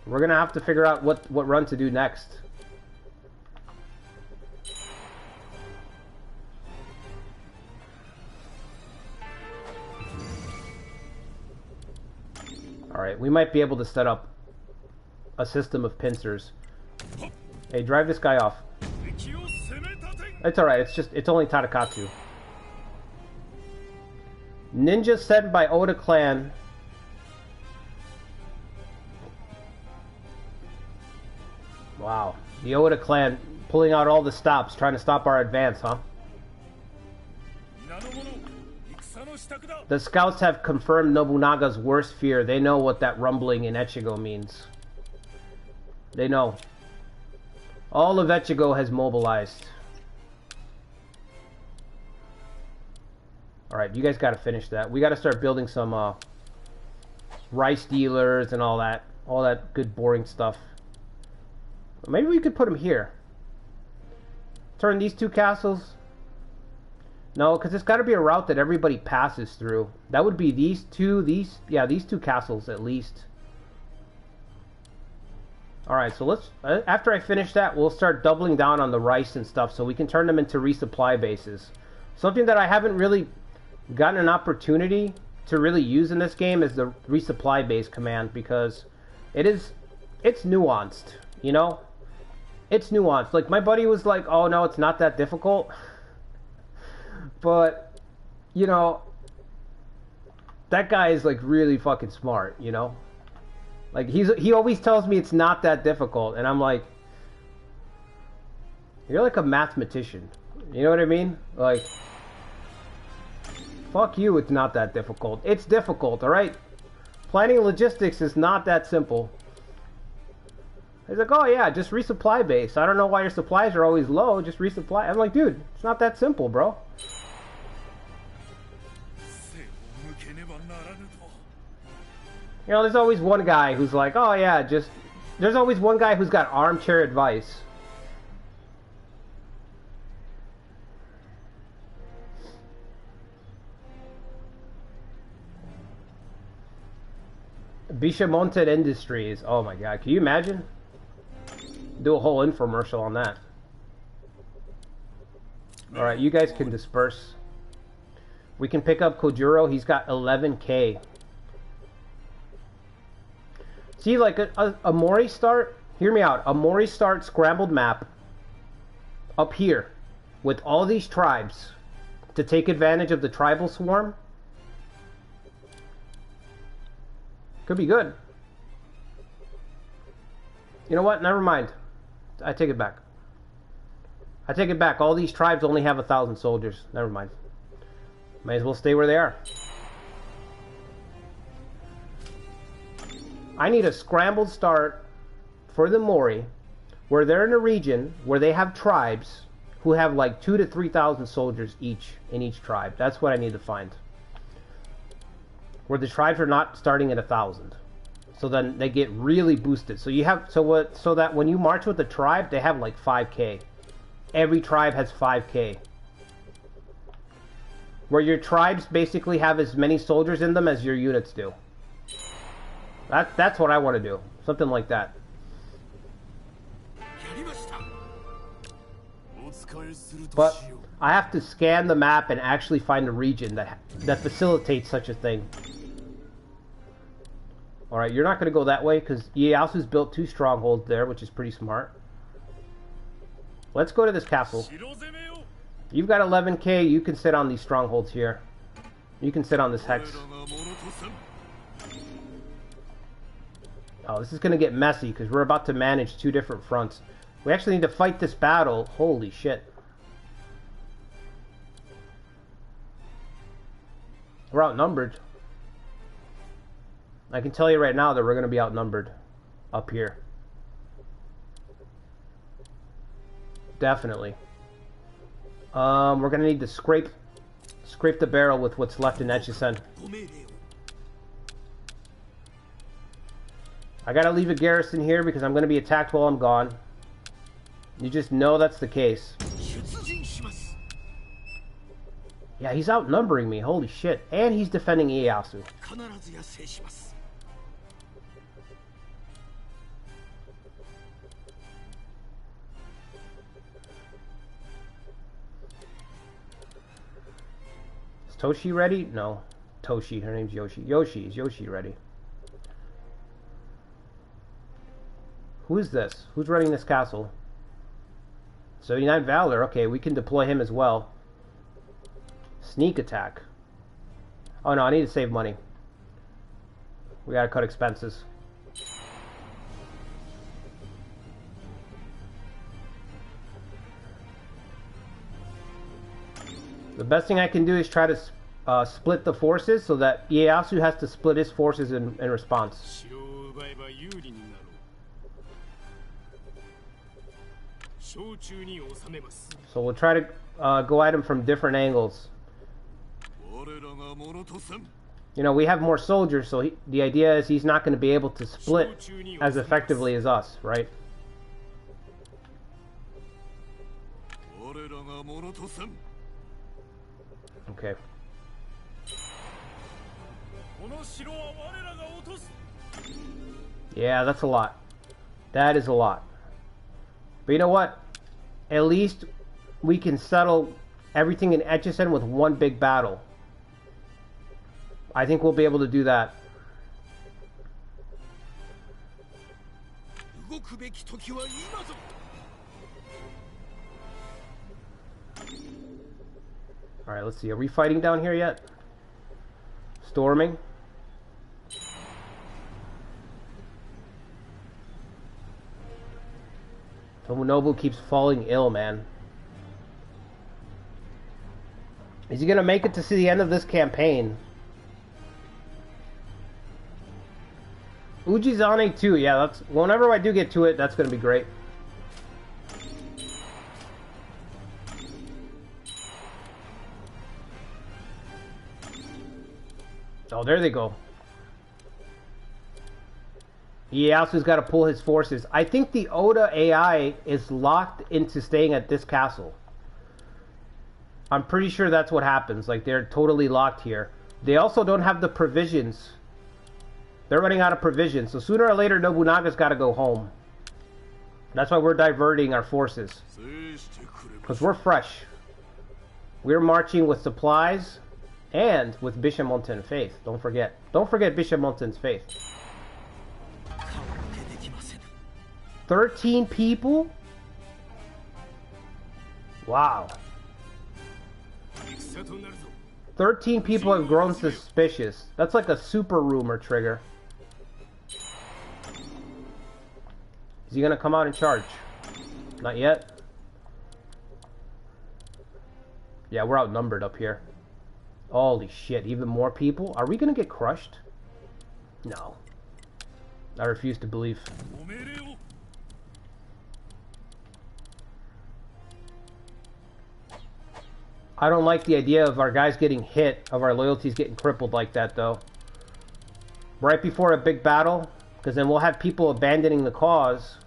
we're gonna have to figure out what run to do next. Alright, we might be able to set up a system of pincers. Hey, drive this guy off. It's alright, it's only Tadakatsu. Ninja sent by Oda clan. Wow, the Oda clan pulling out all the stops, trying to stop our advance, huh? The scouts have confirmed Nobunaga's worst fear. They know what that rumbling in Echigo means. They know. All of Echigo has mobilized. Alright, you guys gotta finish that. We gotta start building some rice dealers and all that good boring stuff. Maybe we could put them here. Turn these two castles. No, because it's got to be a route that everybody passes through. That would be these two castles at least. Alright, so let's, after I finish that, we'll start doubling down on the rice and stuff so we can turn them into resupply bases. Something that I haven't really gotten an opportunity to really use in this game is the resupply base command, because it's nuanced, you know? It's nuanced. Like, my buddy was like, oh no, it's not that difficult. But, you know, that guy is like really fucking smart, you know? Like, he always tells me it's not that difficult, and I'm like, you're like a mathematician. You know what I mean? Like, fuck you, it's not that difficult. It's difficult, alright? Planning logistics is not that simple. He's like, oh yeah, just resupply base. I don't know why your supplies are always low, just resupply. I'm like, dude, it's not that simple, bro. You know, there's always one guy who's like, oh yeah, there's always one guy who's got armchair advice. Bishamonted Industries. Oh my god, can you imagine? Do a whole infomercial on that. Alright, you guys can disperse. We can pick up Kojuro. He's got 11k. See, like a Mori start, hear me out, a Mori start scrambled map up here with all these tribes to take advantage of the tribal swarm could be good. You know what? Never mind. I take it back. I take it back. All these tribes only have 1,000 soldiers. Never mind. May as well stay where they are. I need a scrambled start for the Mori, where they're in a region where they have tribes who have like 2,000 to 3,000 soldiers each in each tribe. That's what I need to find. Where the tribes are not starting at 1,000, so then they get really boosted. So you have so that when you march with the tribe, they have like 5k. Every tribe has 5k. Where your tribes basically have as many soldiers in them as your units do. That's what I want to do. Something like that. But I have to scan the map and actually find a region that facilitates such a thing. Alright, you're not going to go that way because Ieyasu's built 2 strongholds there, which is pretty smart. Let's go to this castle. You've got 11k, you can sit on these strongholds here. You can sit on this hex. Oh, this is going to get messy because we're about to manage 2 different fronts. We actually need to fight this battle. Holy shit. We're outnumbered. I can tell you right now that we're going to be outnumbered up here. Definitely. We're going to need to scrape the barrel with what's left in Etchison. I got to leave a garrison here because I'm going to be attacked while I'm gone. You just know that's the case. Yeah, he's outnumbering me. Holy shit. And he's defending Ieyasu. Is Toshi ready? No. Toshi. Her name's Yoshi. Yoshi. Is Yoshi ready? Who is this? Who's running this castle? 79 Valor. Okay, we can deploy him as well. Sneak attack. Oh no, I need to save money. We gotta cut expenses. The best thing I can do is try to split the forces so that Ieyasu has to split his forces in response. So we'll try to go at him from different angles. You know, we have more soldiers, so the idea is he's not going to be able to split as effectively as us, right? Okay. Yeah, that's a lot. That is a lot. But you know what? At least we can settle everything in Etchison with one big battle. I think we'll be able to do that. Alright, let's see. Are we fighting down here yet? Storming? Tomonobu keeps falling ill, man. Is he gonna make it to see the end of this campaign? Ujizane too, yeah, that's whenever I do get to it, that's gonna be great. Oh, there they go. Ieyasu's got to pull his forces. I think the Oda AI is locked into staying at this castle. I'm pretty sure that's what happens. Like, they're totally locked here. They also don't have the provisions. They're running out of provisions. So sooner or later, Nobunaga's got to go home. That's why we're diverting our forces. Because we're fresh. We're marching with supplies and with Bishamonten faith. Don't forget. Don't forget Bishamonten's faith. 13 people? Wow. 13 people have grown suspicious. That's like a super rumor trigger. Is he gonna come out and charge? Not yet. Yeah, we're outnumbered up here. Holy shit, even more people? Are we gonna get crushed? No. I refuse to believe. I don't like the idea of our guys getting hit, of our loyalties getting crippled like that, though. Right before a big battle, because then we'll have people abandoning the cause.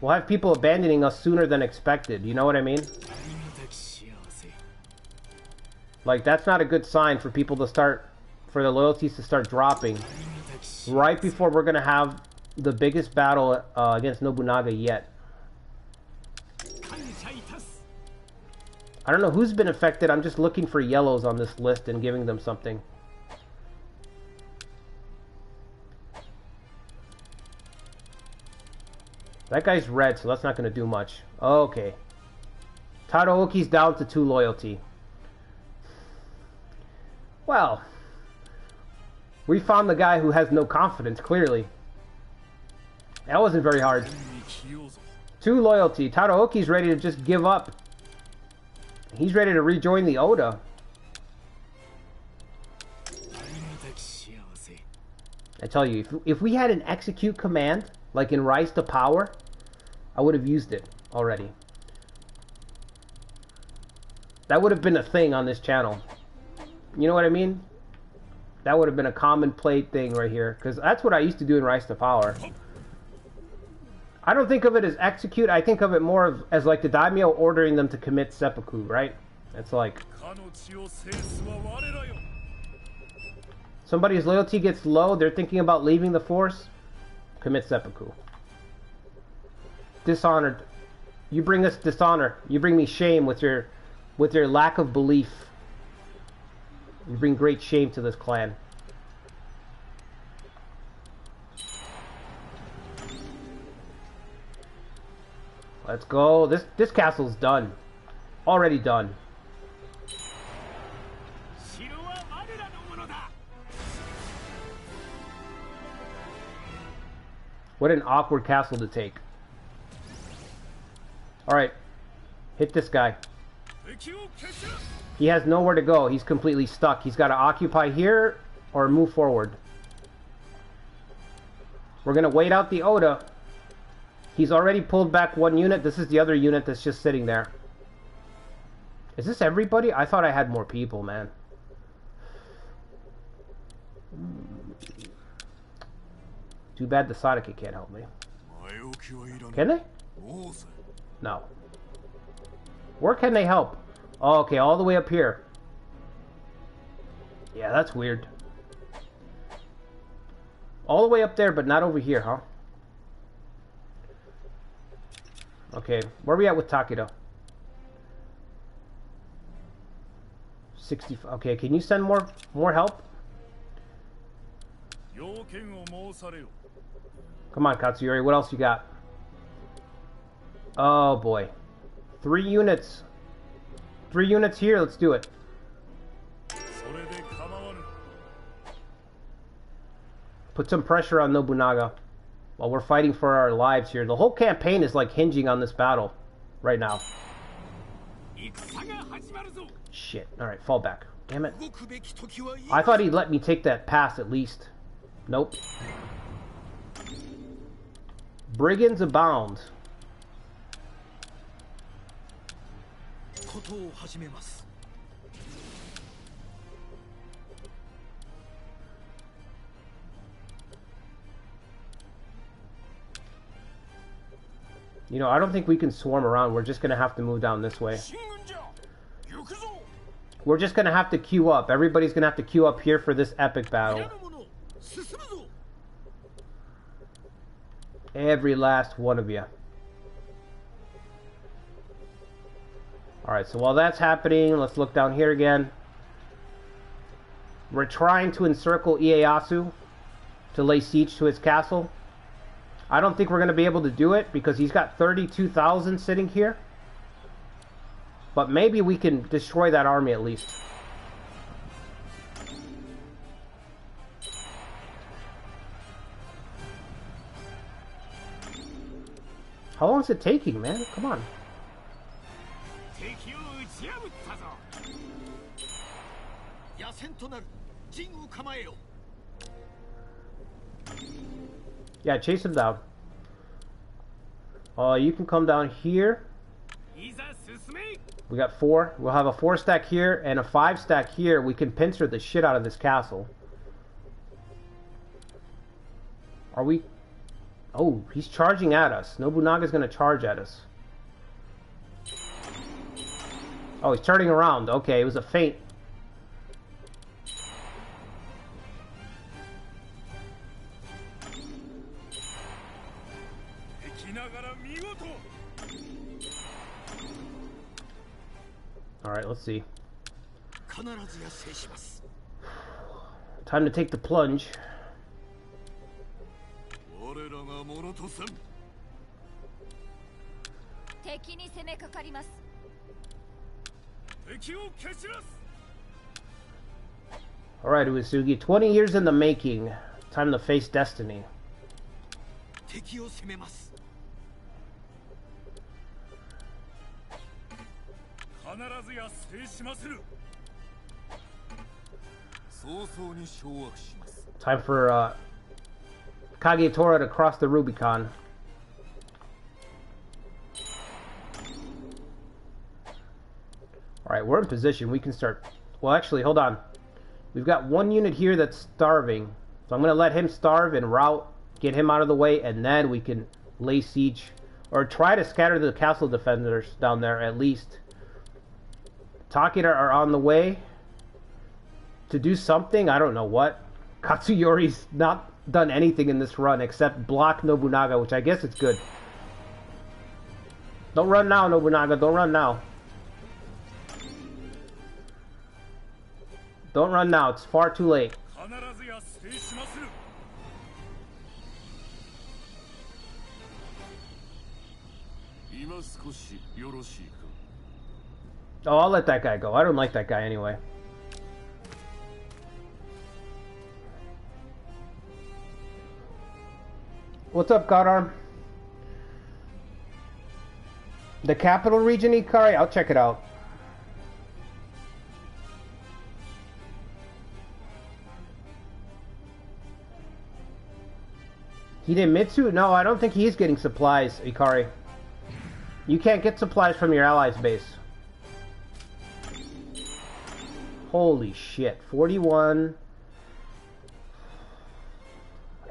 We'll have people abandoning us sooner than expected, you know what I mean? Like, that's not a good sign for people to start, for the loyalties to start dropping. Right before we're going to have the biggest battle against Nobunaga yet. I don't know who's been affected. I'm just looking for yellows on this list and giving them something. That guy's red, so that's not going to do much. Okay. Tadaoki's down to 2 loyalty. Well, we found the guy who has no confidence, clearly. That wasn't very hard. 2 loyalty. Tadaoki's ready to just give up. He's ready to rejoin the Oda. I tell you, if we had an execute command, like in Rise to Power, I would have used it already. That would have been a thing on this channel. You know what I mean? That would have been a common play thing right here. Because that's what I used to do in Rise to Power. I don't think of it as execute. I think of it more as like the daimyo ordering them to commit seppuku, right? It's like... somebody's loyalty gets low, they're thinking about leaving the force, commit seppuku. Dishonored. You bring us dishonor. You bring me shame with your lack of belief. You bring great shame to this clan. Let's go. This castle's done. Already done. What an awkward castle to take. Alright. Hit this guy. He has nowhere to go. He's completely stuck. He's got to occupy here or move forward. We're going to wait out the Oda. He's already pulled back 1 unit. This is the other unit that's just sitting there. Is this everybody? I thought I had more people, man. Too bad the Sadaka can't help me. Can they? No. Where can they help? Oh, okay, all the way up here. Yeah, that's weird. All the way up there, but not over here, huh? Okay, where are we at with Takedo? 60. Okay, can you send more help? Come on, Katsuyori, what else you got? Oh boy. 3 units. 3 units here, let's do it. Put some pressure on Nobunaga while we're fighting for our lives here. The whole campaign is like hinging on this battle right now. Shit. Alright, fall back. Damn it. I thought he'd let me take that pass at least. Nope. Brigands abound. You know, I don't think we can swarm around. We're just going to have to move down this way. We're just going to have to queue up. Everybody's going to have to queue up here for this epic battle. Every last one of you. Alright, so while that's happening, let's look down here again. We're trying to encircle Ieyasu to lay siege to his castle. I don't think we're going to be able to do it because he's got 32,000 sitting here. But maybe we can destroy that army at least. How long is it taking, man? Come on. Yeah, chase him down. You can come down here. We got 4. We'll have a 4 stack here and a 5 stack here. We can pincer the shit out of this castle. Are we... Oh, he's charging at us. Nobunaga's gonna charge at us. Oh, he's turning around. Okay, it was a feint. Alright, let's see. Time to take the plunge. Alright, Uesugi, 20 years in the making. Time to face destiny. Time for Kagetora to cross the Rubicon. Alright, we're in position. We can start... Well, actually, hold on. We've got one unit here that's starving. So I'm going to let him starve and rout, get him out of the way, and then we can lay siege. Or try to scatter the castle defenders down there, at least. Takeda are on the way to do something. I don't know what. Katsuyori's not done anything in this run except block Nobunaga, which I guess is good. Don't run now, Nobunaga. Don't run now. Don't run now. It's far too late. Oh, I'll let that guy go. I don't like that guy anyway. What's up, Godarm? The capital region, Ikari? I'll check it out. Hidemitsu? No, I don't think he's getting supplies, Ikari. You can't get supplies from your allies' base. Holy shit. 41...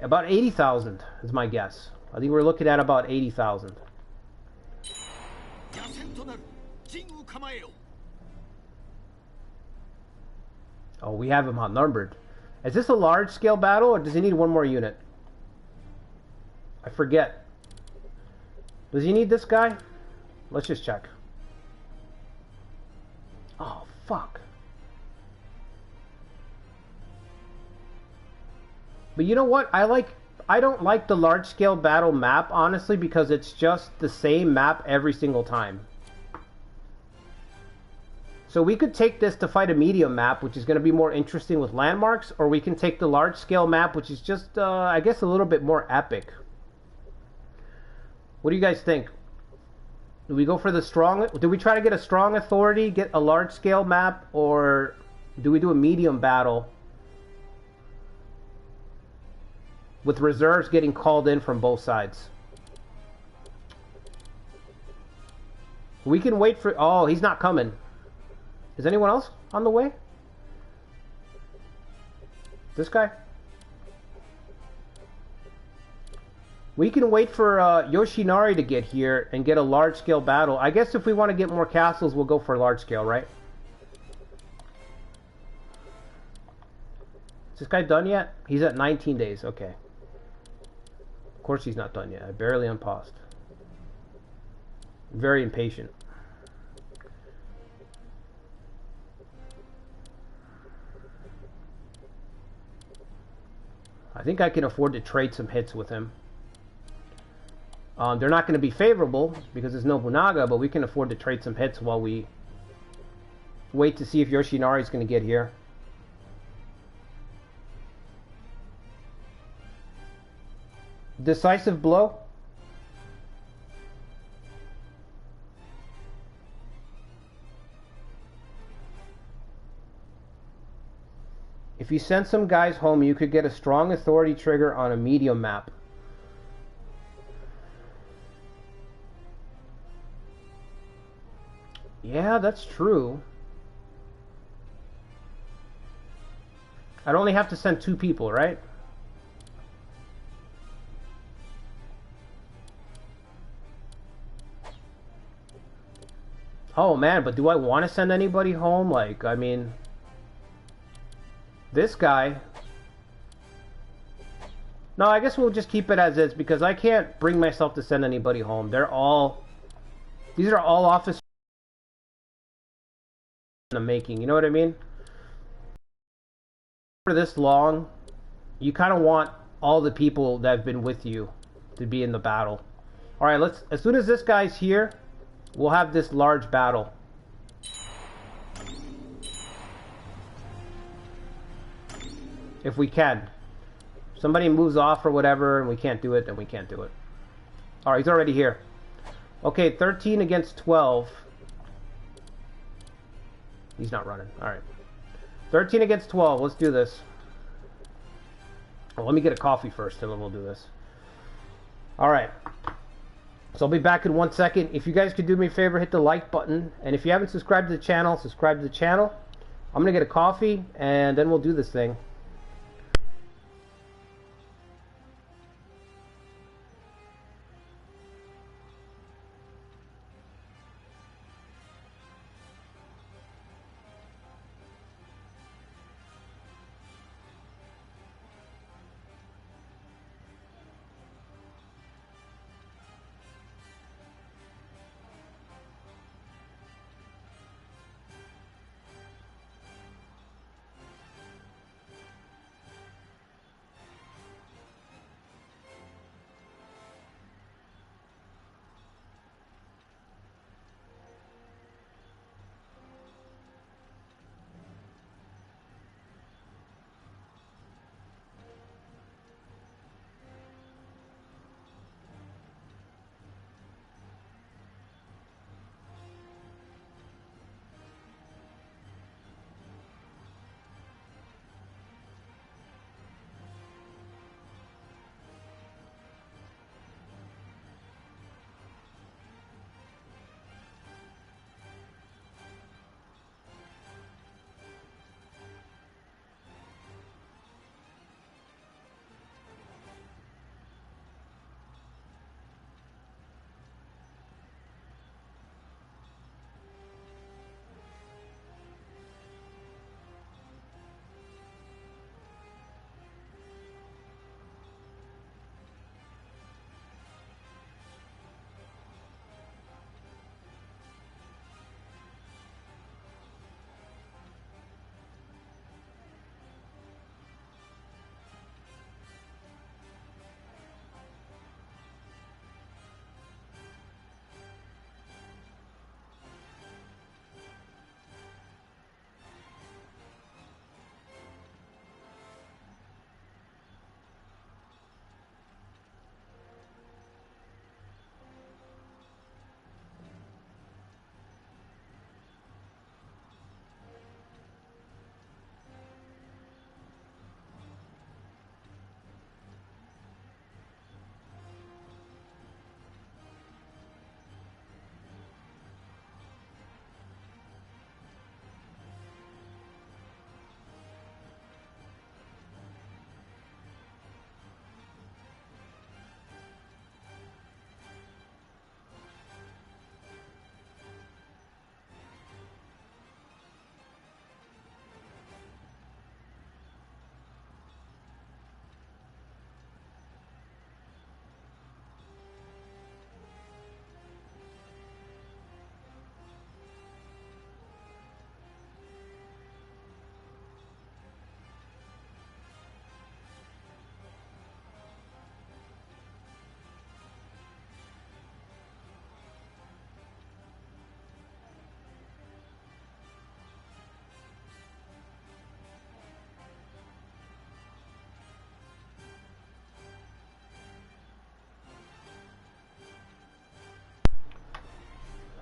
About 80,000 is my guess. I think we're looking at about 80,000. Oh, we have him outnumbered. Is this a large-scale battle, or does he need one more unit? I forget. Does he need this guy? Let's just check. Oh, fuck. But you know what? I don't like the large-scale battle map, honestly, because it's just the same map every single time. So we could take this to fight a medium map, which is going to be more interesting with landmarks, or we can take the large-scale map, which is just, I guess, a little bit more epic. What do you guys think? Do we go for the strong... Do we try to get a strong authority, get a large-scale map, or do we do a medium battle with reserves getting called in from both sides? We can wait for... Oh, he's not coming. Is anyone else on the way? This guy? We can wait for Yoshinari to get here and get a large-scale battle. I guess if we want to get more castles, we'll go for large-scale, right? Is this guy done yet? He's at 19 days. Okay. Of course he's not done yet. I barely unpaused. Very impatient. I think I can afford to trade some hits with him. They're not going to be favorable because it's Nobunaga, but we can afford to trade some hits while we wait to see if Yoshinari is going to get here. Decisive blow? If you send some guys home, you could get a strong authority trigger on a medium map. Yeah, that's true. I'd only have to send 2 people, right? Oh man, but do I want to send anybody home? Like, I mean... This guy... No, I guess we'll just keep it as is, because I can't bring myself to send anybody home. They're all... These are all officers in the making, you know what I mean? For this long, you kind of want all the people that have been with you to be in the battle. Alright, let's... As soon as this guy's here, we'll have this large battle. If we can. If somebody moves off or whatever and we can't do it, then we can't do it. Alright, he's already here. Okay, 13 against 12. He's not running. Alright. 13 against 12. Let's do this. Well, let me get a coffee first, and then we'll do this. Alright. So I'll be back in 1 second. If you guys could do me a favor, hit the like button. And if you haven't subscribed to the channel, subscribe to the channel. I'm going to get a coffee, and then we'll do this thing.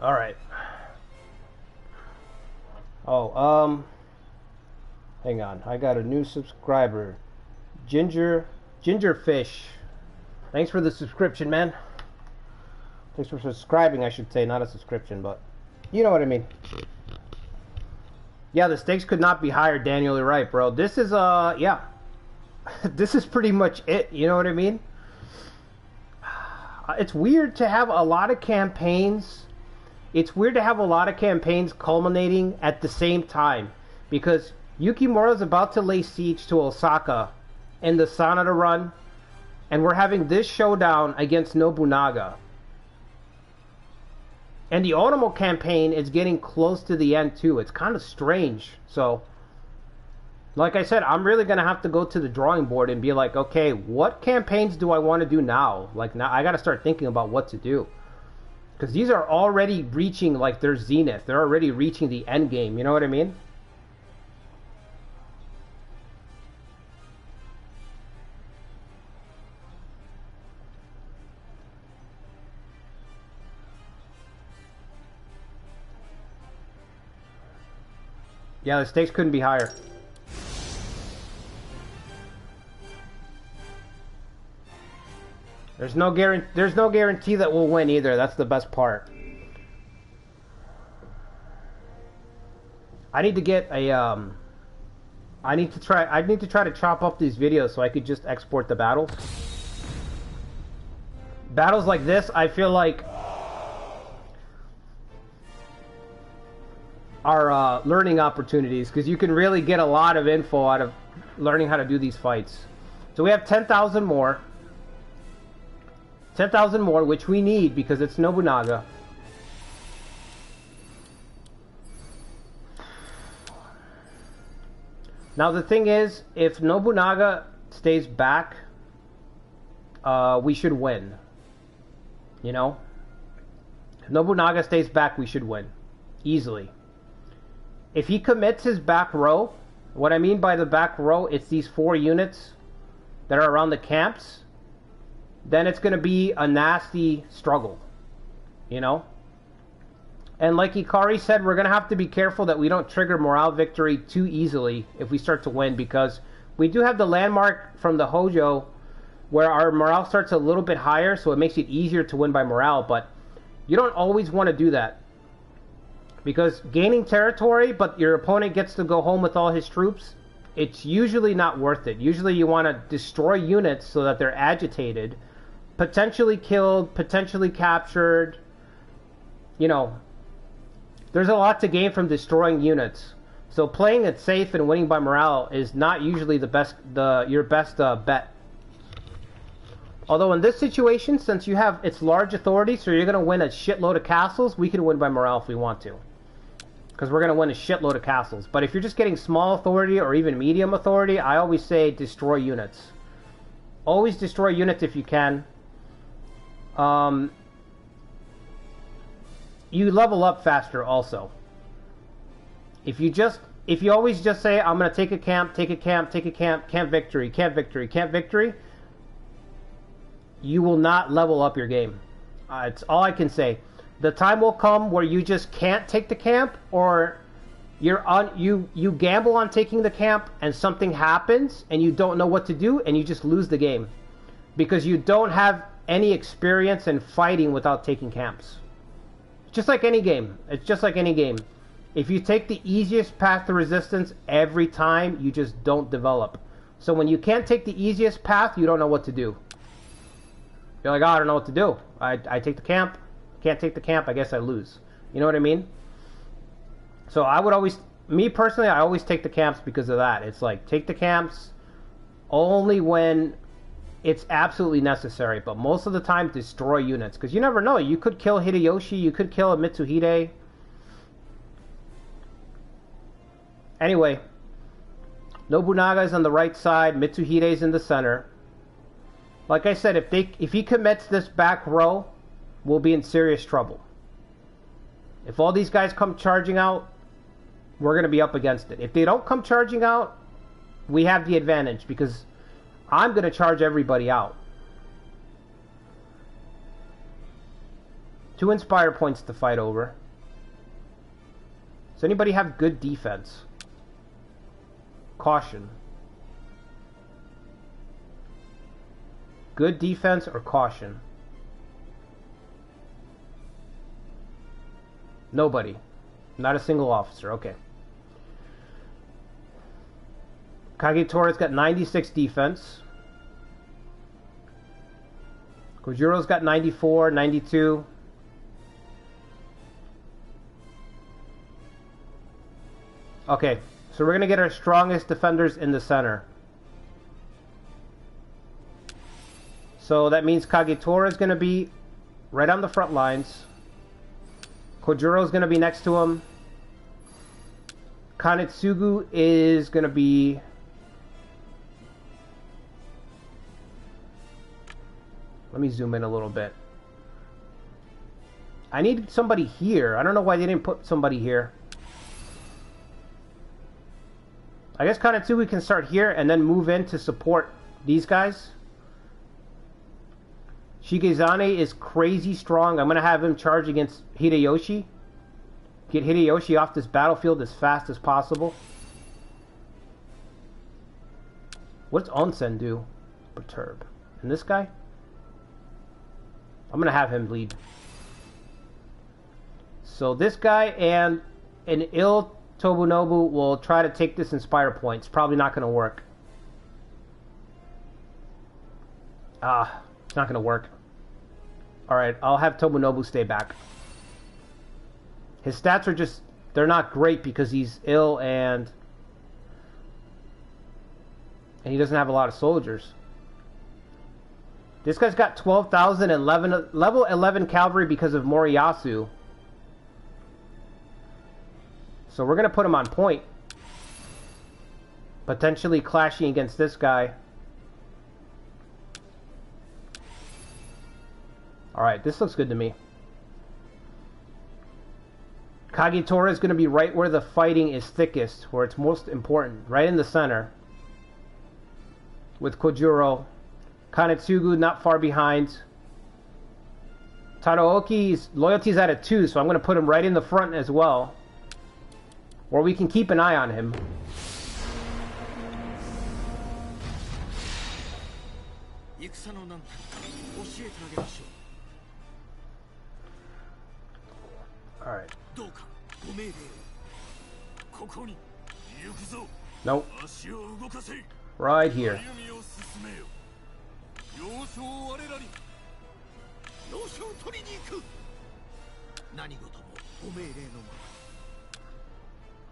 All right. Oh, hang on. I got a new subscriber. Gingerfish. Thanks for the subscription, man. Thanks for subscribing, I should say. Not a subscription, but you know what I mean. Yeah, the stakes could not be higher, Daniel. You're right, bro. This is, yeah. This is pretty much it. You know what I mean? It's weird to have a lot of campaigns. It's weird to have a lot of campaigns culminating at the same time. Because Yukimura's about to lay siege to Osaka in the Sanada run. And we're having this showdown against Nobunaga. And the Otomo campaign is getting close to the end too. It's kind of strange. So, like I said, I'm really going to have to go to the drawing board and be like, okay, what campaigns do I want to do now? Like, now I got to start thinking about what to do. Because these are already reaching, like, their zenith. They're already reaching the end game. You know what I mean? Yeah, the stakes couldn't be higher. There's no guarantee that we'll win either. That's the best part. I need to get a I need to try to chop up these videos so I could just export the battles. Battles like this, I feel like are learning opportunities, because you can really get a lot of info out of learning how to do these fights. So we have 10,000 more. 10,000 more, which we need because it's Nobunaga. Now the thing is, if Nobunaga stays back, we should win. You know? If Nobunaga stays back, we should win. Easily. If he commits his back row, what I mean by the back row, it's these 4 units that are around the camps, then it's going to be a nasty struggle. You know? And like Ikari said, we're going to have to be careful that we don't trigger morale victory too easily if we start to win, because we do have the landmark from the Hojo where our morale starts a little bit higher, so it makes it easier to win by morale, but you don't always want to do that. Because gaining territory, but your opponent gets to go home with all his troops, it's usually not worth it. Usually you want to destroy units so that they're agitated, potentially killed, potentially captured. You know, there's a lot to gain from destroying units. So playing it safe and winning by morale is not usually your best bet. Although in this situation, since you have its large authority, so you're going to win a shitload of castles, we can win by morale if we want to. Because we're going to win a shitload of castles. But if you're just getting small authority or even medium authority, I always say destroy units. Always destroy units if you can. You level up faster also. If you always just say, I'm going to take a camp, take a camp, take a camp, camp victory, camp victory, camp victory, you will not level up your game. It's all I can say. The time will come where you just can't take the camp, or you gamble on taking the camp and something happens and you don't know what to do and you just lose the game. Because you don't have any experience in fighting without taking camps. Just like any game. It's just like any game. If you take the easiest path to resistance every time, you just don't develop. So when you can't take the easiest path, you don't know what to do. You're like, oh, I don't know what to do. I take the camp. Can't take the camp, I guess I lose. You know what I mean? So I would always, me personally, I always take the camps because of that. It's like, take the camps only when it's absolutely necessary. But most of the time, destroy units. Because you never know. You could kill Hideyoshi. You could kill a Mitsuhide. Anyway, Nobunaga is on the right side. Mitsuhide is in the center. Like I said, if he commits this back row, we'll be in serious trouble. If all these guys come charging out, we're going to be up against it. If they don't come charging out, we have the advantage because I'm going to charge everybody out. 2 inspire points to fight over. Does anybody have good defense? Caution. Good defense or caution? Nobody. Not a single officer. Okay. Kagetora's got 96 defense. Kojuro's got 94, 92. Okay, so we're going to get our strongest defenders in the center. So that means Kagetora is going to be right on the front lines. Kojuro is going to be next to him. Kanetsugu is going to be... Let me zoom in a little bit. I need somebody here. I don't know why they didn't put somebody here. I guess Kanetsugu can start here and then move in to support these guys. Shigezane is crazy strong. I'm going to have him charge against Hideyoshi. Get Hideyoshi off this battlefield as fast as possible. What's Onsen do? Perturb. And this guy? I'm gonna have him lead. So this guy and an ill Tobunobu will try to take this Inspire point. It's probably not gonna work. It's not gonna work. Alright, I'll have Tobunobu stay back. His stats are just, they're not great because he's ill and he doesn't have a lot of soldiers. This guy's got 12,000 and level 11 cavalry because of Moriyasu. So we're going to put him on point. Potentially clashing against this guy. Alright, this looks good to me. Kagetora is going to be right where the fighting is thickest, where it's most important. Right in the center. With Kojuro. Kanetsugu not far behind. Tadaoki's loyalty is at a 2, so I'm going to put him right in the front as well. Or we can keep an eye on him. Alright. Nope. Right here.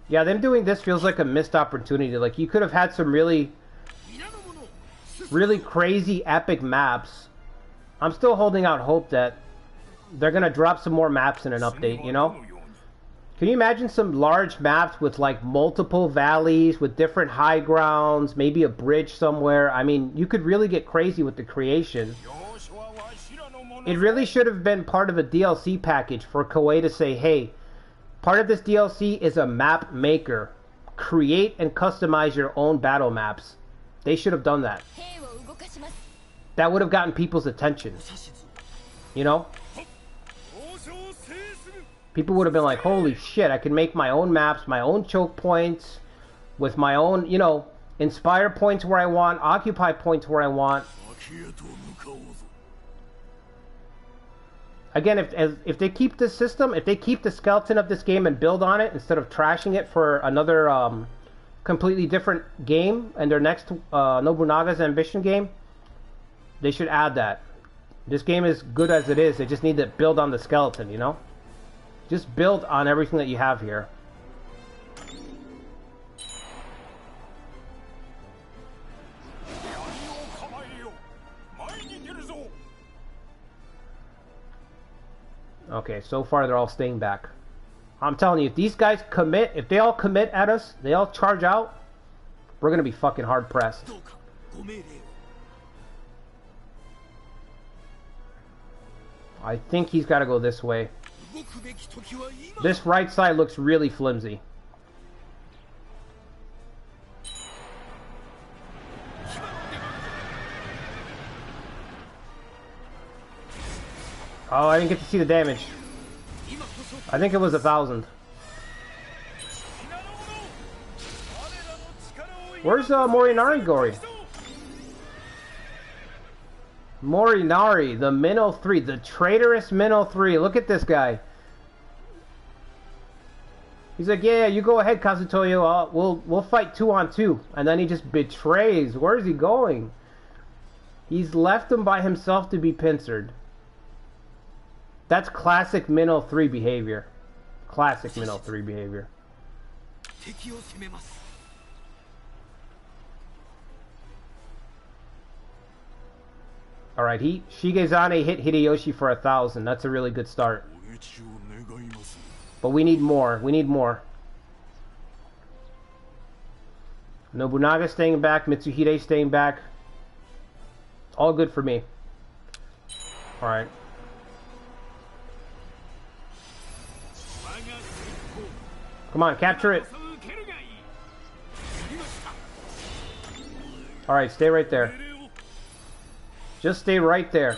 Yeah, them doing this feels like a missed opportunity. Like, you could have had some really crazy epic maps. I'm still holding out hope that they're gonna drop some more maps in an update, you know? Can you imagine some large maps with like multiple valleys with different high grounds, maybe a bridge somewhere? I mean, you could really get crazy with the creation. It really should have been part of a DLC package for Koei to say, hey, part of this DLC is a map maker. Create and customize your own battle maps. They should have done that. That would have gotten people's attention. You know? People would have been like, holy shit, I can make my own maps, my own choke points, with my own, you know, inspire points where I want, occupy points where I want. Again, if they keep this system, if they keep the skeleton of this game and build on it, instead of trashing it for another completely different game, and their next Nobunaga's Ambition game, they should add that. This game is good as it is, they just need to build on the skeleton, you know? Just build on everything that you have here. Okay, so far they're all staying back. I'm telling you, if these guys commit, if they all commit at us, they all charge out, we're gonna be fucking hard pressed. I think he's gotta go this way. This right side looks really flimsy. Oh, I didn't get to see the damage. I think it was 1,000. Where's Morinari Gori? Morinari, the Minnow 3, the traitorous Minnow 3. Look at this guy. He's like, yeah, you go ahead, Kazutoyo. We'll fight 2-on-2. And then he just betrays. Where is he going? He's left him by himself to be pincered. That's classic Minnow 3 behavior. Classic Minnow 3 behavior. Alright, Shigezane hit Hideyoshi for 1,000. That's a really good start. But we need more. We need more. Nobunaga staying back. Mitsuhide staying back. All good for me. Alright. Come on, capture it. Alright, stay right there. Just stay right there.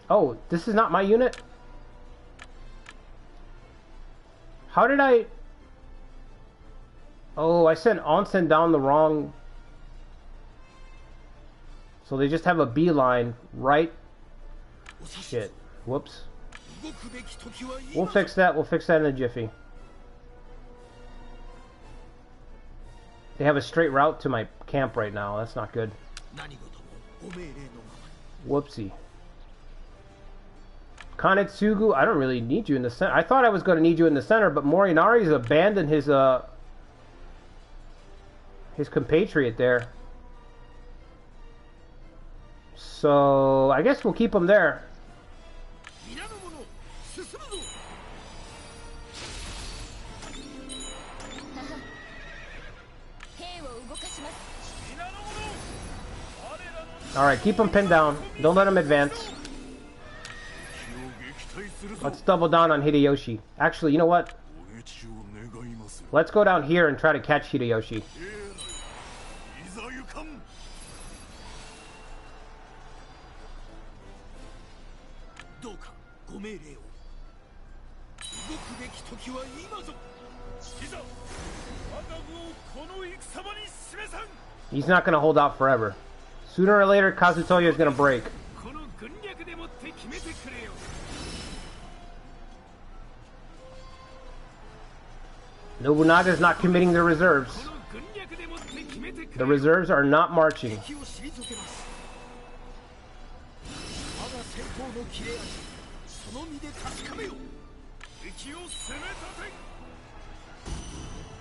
Oh, this is not my unit? How did I... Oh, I sent Onsen down the wrong... So they just have a beeline, right? Shit. Whoops. We'll fix that. We'll fix that in a jiffy. They have a straight route to my camp right now. That's not good. Whoopsie. Kanetsugu, I don't really need you in the center. I thought I was going to need you in the center, but Morinari's abandoned his compatriot there. So, I guess we'll keep him there. Alright, keep him pinned down. Don't let him advance. Let's double down on Hideyoshi. Actually, you know what? Let's go down here and try to catch Hideyoshi. He's not going to hold out forever. Sooner or later, Kazutoya is going to break. Nobunaga is not committing the reserves. The reserves are not marching.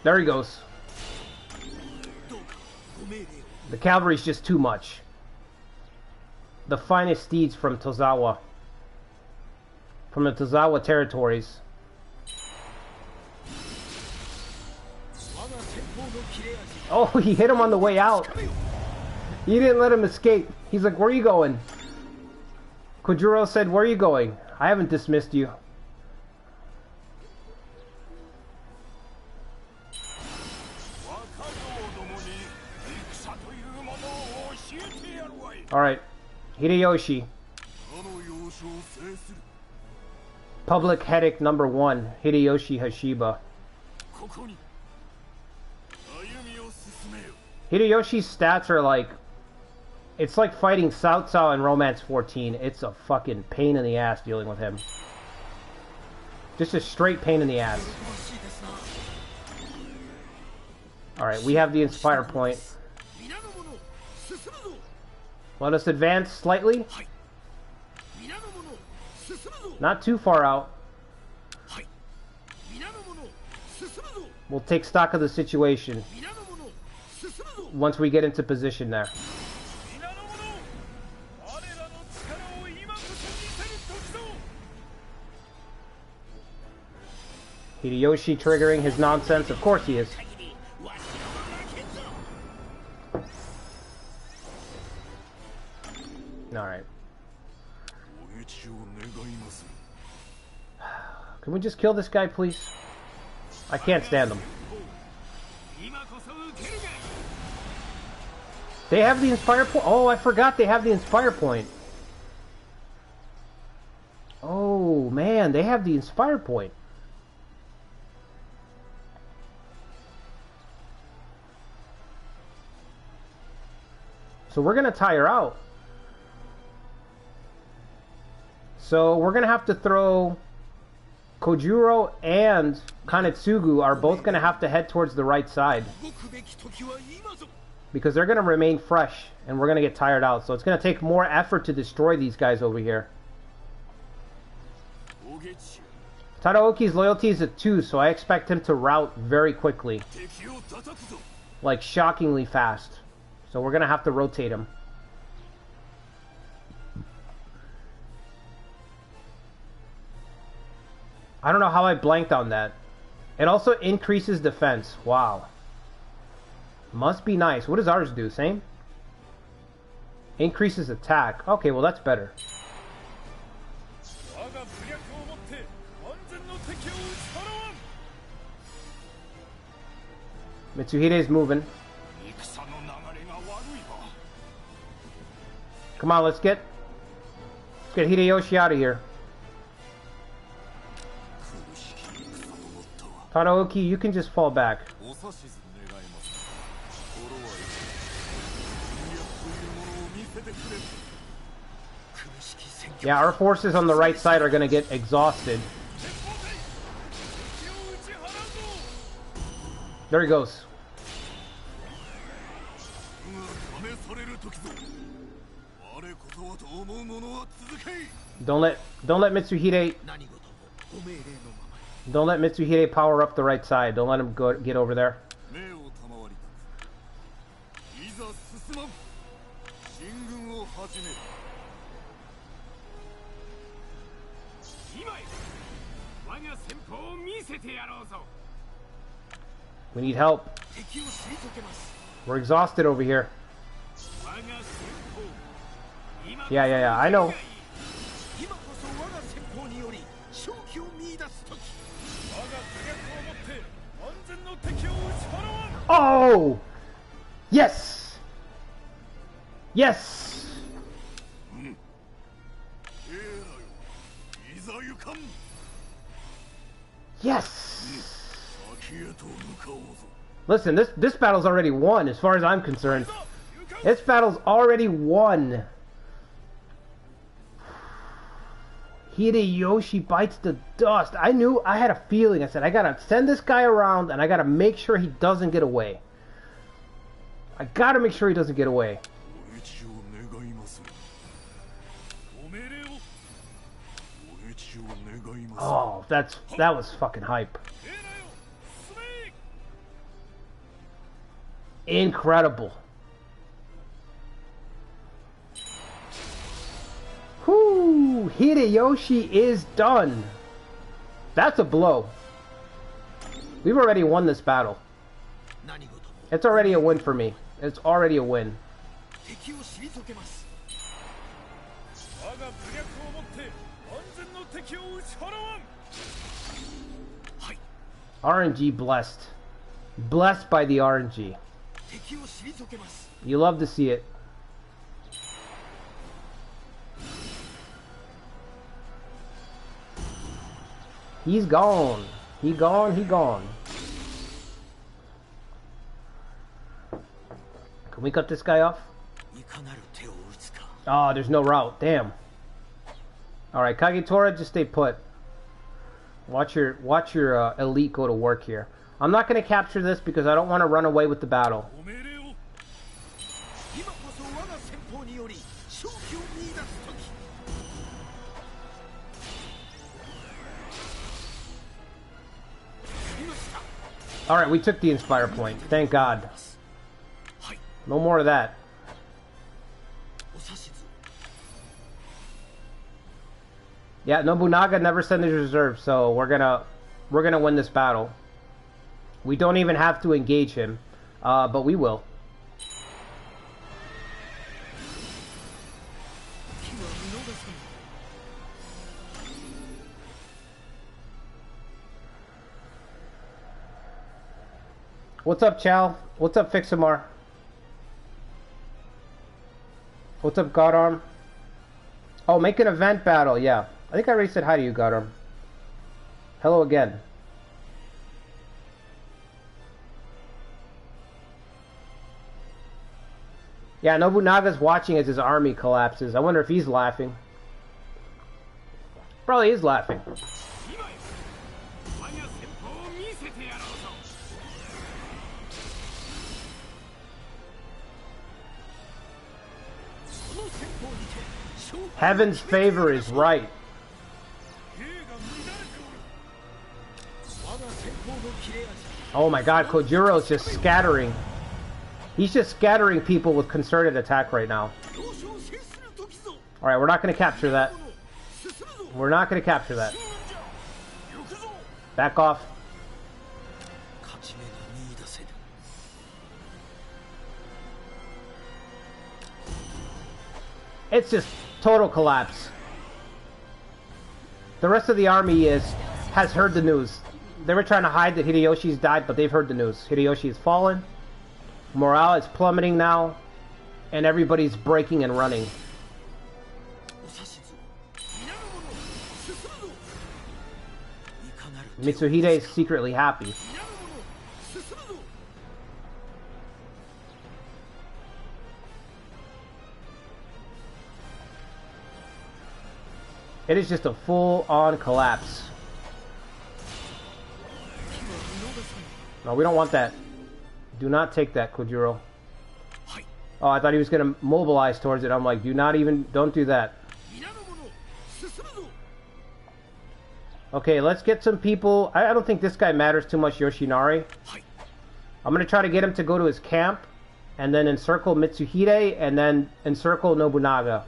There he goes. The cavalry's just too much. The finest steeds from Tozawa. From the Tozawa territories. Oh, he hit him on the way out. He didn't let him escape. He's like, where are you going? Kojuro said, where are you going? I haven't dismissed you. Alright. Hideyoshi. Public headache number 1. Hideyoshi Hashiba. Hideyoshi's stats are like... It's like fighting Cao Cao in Romance 14. It's a fucking pain in the ass dealing with him. Just a straight pain in the ass. Alright, we have the Inspire point. Let us advance slightly. Not too far out. We'll take stock of the situation once we get into position there. Hideyoshi triggering his nonsense. Of course he is. Alright. Can we just kill this guy, please? I can't stand him. They have the Inspire point. Oh, I forgot they have the Inspire point. Oh, man, they have the Inspire point. So we're going to tire out. So we're going to have to throw... Kojuro and Kanetsugu are both going to have to head towards the right side. Because they're going to remain fresh, and we're going to get tired out. So it's going to take more effort to destroy these guys over here. Tadaoki's loyalty is a 2, so I expect him to rout very quickly. Like, shockingly fast. So we're going to have to rotate him. I don't know how I blanked on that. It also increases defense. Wow. Must be nice. What does ours do? Same? Increases attack. Okay, well that's better. Mitsuhide's moving. Come on, let's get get Hideyoshi out of here. Tadaoki, you can just fall back. Yeah, our forces on the right side are gonna get exhausted. There he goes. Don't let Mitsuhide power up the right side. Don't let him get over there. We need help. We're exhausted over here. Yeah, I know. Oh! Yes! Yes! Yes! Listen, this battle's already won, as far as I'm concerned. This battle's already won. Hideyoshi bites the dust. I had a feeling. I said, I gotta send this guy around, and I gotta make sure he doesn't get away. I gotta make sure he doesn't get away. Oh, that was fucking hype. Incredible. Whoo! Hideyoshi is done. That's a blow. We've already won this battle. It's already a win for me. It's already a win. RNG blessed. Blessed by the RNG. You love to see it. He's gone. He gone. Can we cut this guy off? Oh, there's no route. Damn. Alright, Kagetora, just stay put. Watch your elite go to work here. I'm not going to capture this because I don't want to run away with the battle. Alright, we took the Inspire point. Thank God. No more of that. Yeah, Nobunaga never sent his reserve, so we're gonna win this battle. We don't even have to engage him, but we will. What's up, Chow? What's up, Fixamar? What's up, Godarm? Oh, make an event battle, yeah. I think I already said hi to you, Godarm. Hello again. Yeah, Nobunaga's watching as his army collapses. I wonder if he's laughing. Probably is laughing. Heaven's favor is right. Oh my god, Kojuro's just scattering. He's just scattering people with concerted attack right now. Alright, we're not going to capture that. We're not going to capture that. Back off. It's just total collapse. The rest of the army has heard the news. They were trying to hide that Hideyoshi's died, but they've heard the news. Hideyoshi has fallen. Morale is plummeting now. And everybody's breaking and running. Mitsuhide is secretly happy. It is just a full-on collapse. No, we don't want that. Do not take that, Kojiro. Oh, I thought he was going to mobilize towards it. I'm like, don't do that. Okay, let's get some people. I don't think this guy matters too much, Yoshinari. I'm going to try to get him to go to his camp, and then encircle Mitsuhide, and then encircle Nobunaga.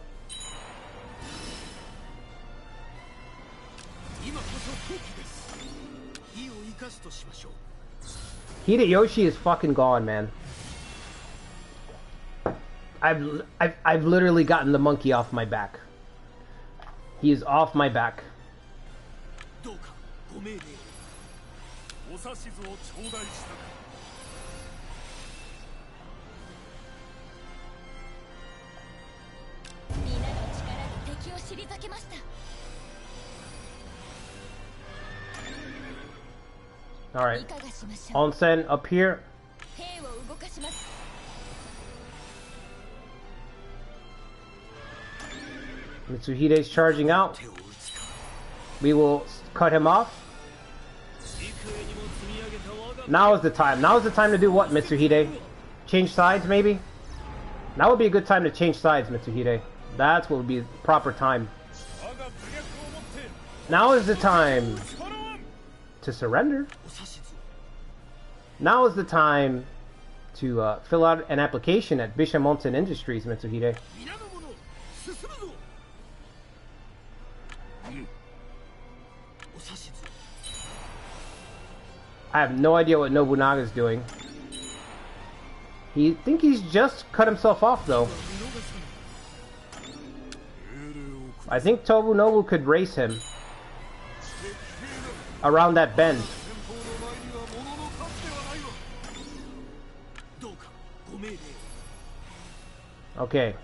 Hideyoshi is fucking gone, man. I've literally gotten the monkey off my back. He is off my back. Alright. Onsen up here. Mitsuhide's charging out. We will cut him off. Now is the time. Now is the time to do what, Mitsuhide? Change sides, maybe? Now would be a good time to change sides, Mitsuhide. That's what would be the proper time. Now is the time to surrender. Now is the time to fill out an application at Bishamonten Industries, Mitsuhide. I have no idea what Nobunaga is doing. He's just cut himself off, though. I think Tobunobu could race him around that bend. Okay.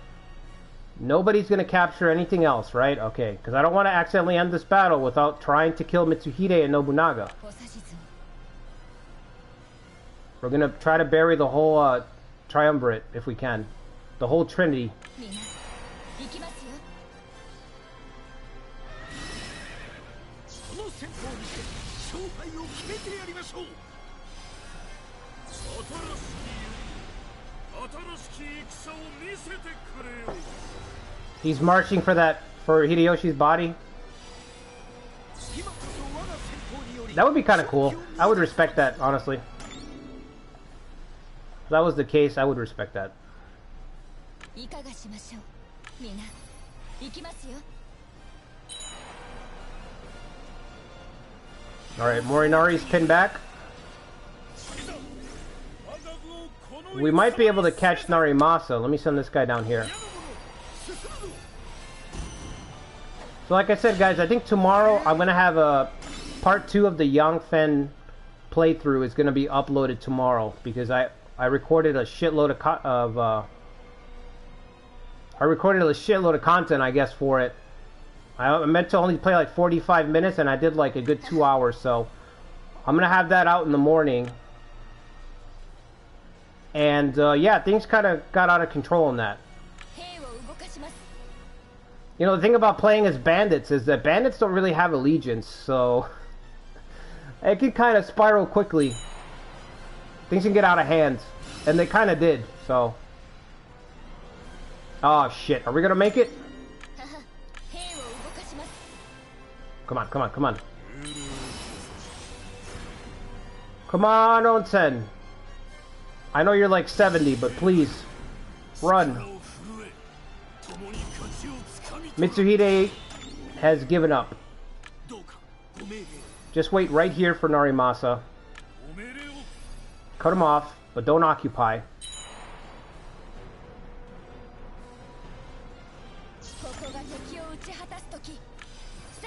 Nobody's going to capture anything else, right? Okay, because I don't want to accidentally end this battle without trying to kill Mitsuhide and Nobunaga. We're going to try to bury the whole triumvirate if we can. The whole trinity. He's marching for Hideyoshi's body. That would be kind of cool. I would respect that, honestly. If that was the case, I would respect that. Alright, Morinari's pinned back. We might be able to catch Narimasa. Let me send this guy down here. So like I said, guys, I think tomorrow I'm going to have a part 2 of the Yangfen playthrough is going to be uploaded tomorrow, because I recorded a shitload of content, I guess, for it. I meant to only play like 45 minutes, and I did like a good 2 hours, so I'm going to have that out in the morning. And yeah, things kind of got out of control in that. You know, the thing about playing as bandits is that bandits don't really have allegiance, so it can kind of spiral quickly. Things can get out of hand, and they kind of did, so. Oh shit, are we gonna make it? Come on, come on, come on. Come on, Onsen. I know you're like 70, but please, run. Mitsuhide has given up. Just wait right here for Narimasa. Cut him off, but don't occupy.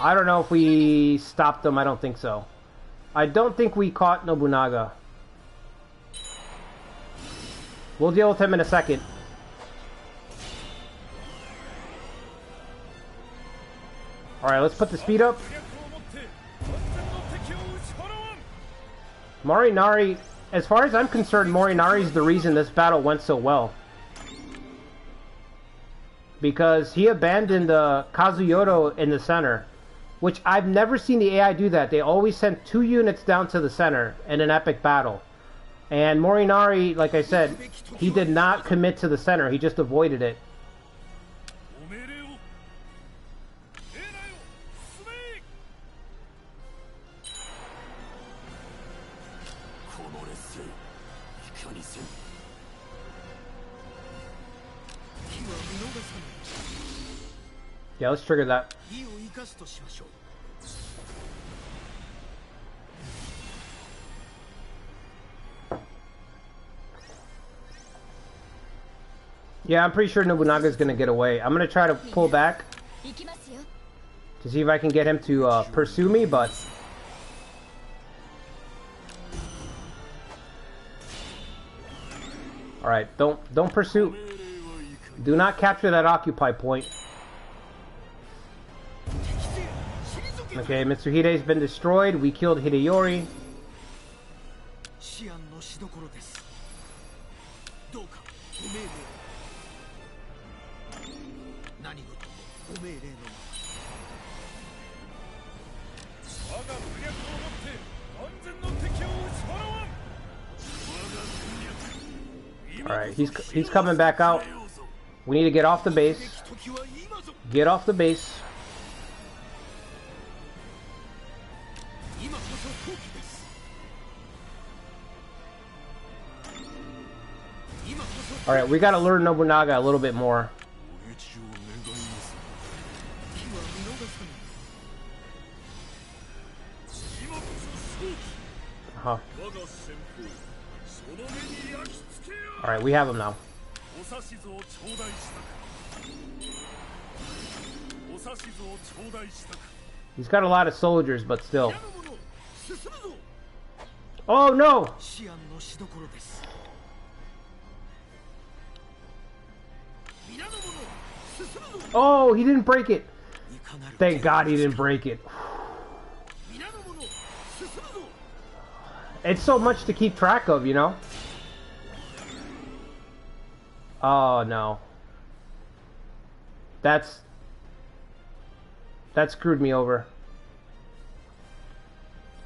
I don't know if we stopped them. I don't think so. I don't think we caught Nobunaga. We'll deal with him in a second. Alright, let's put the speed up. Morinari, as far as I'm concerned, Morinari's the reason this battle went so well. Because he abandoned Kazuyoto in the center. Which I've never seen the AI do that. They always send 2 units down to the center in an epic battle. And Morinari, like I said, he did not commit to the center. He just avoided it. Yeah, let's trigger that. Yeah, I'm pretty sure Nobunaga's gonna get away. I'm gonna try to pull back to see if I can get him to pursue me, but alright, don't pursue. Do not capture that occupy point. Okay, Mr. Hide's been destroyed. We killed Hideyori. Alright, he's coming back out. We need to get off the base. Get off the base. Alright, we gotta learn Nobunaga a little bit more. Uh-huh. Alright, we have him now. He's got a lot of soldiers, but still. Oh no! Oh, he didn't break it. Thank God he didn't break it. It's so much to keep track of, you know? Oh no. That screwed me over.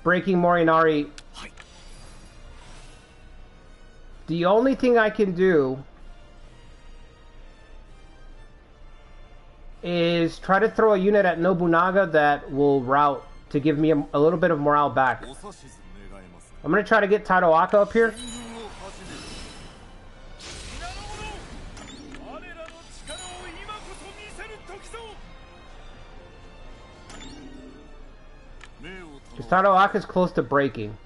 Breaking Morinari. The only thing I can do is try to throw a unit at Nobunaga that will rout to give me a little bit of morale back. I'm going to try to get Tadawaka up here. Because Tadawaka's close to breaking.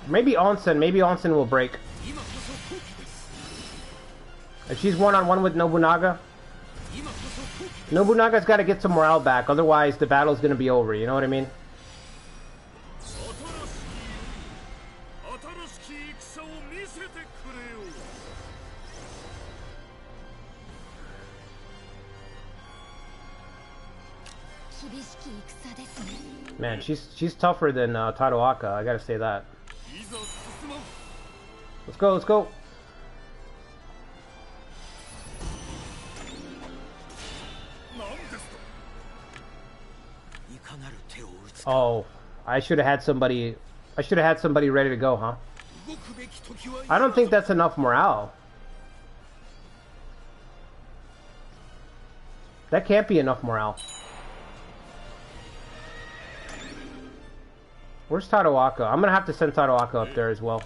Maybe Onsen will break. If she's one-on-one with Nobunaga, Nobunaga's got to get some morale back, otherwise the battle's going to be over, you know what I mean? Man, she's tougher than Tadawaka, I gotta say that. Let's go, let's go. Oh, I should have had somebody ready to go, huh? I don't think that's enough morale. That can't be enough morale. Where's Tadawaka? I'm gonna have to send Tadawaka up there as well.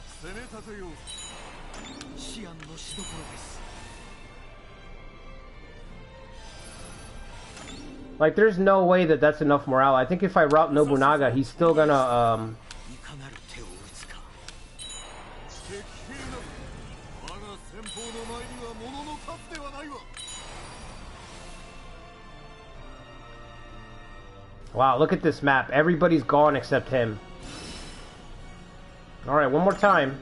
Like, there's no way that that's enough morale. I think if I route Nobunaga, he's still gonna, Wow, look at this map. Everybody's gone except him. Alright, one more time.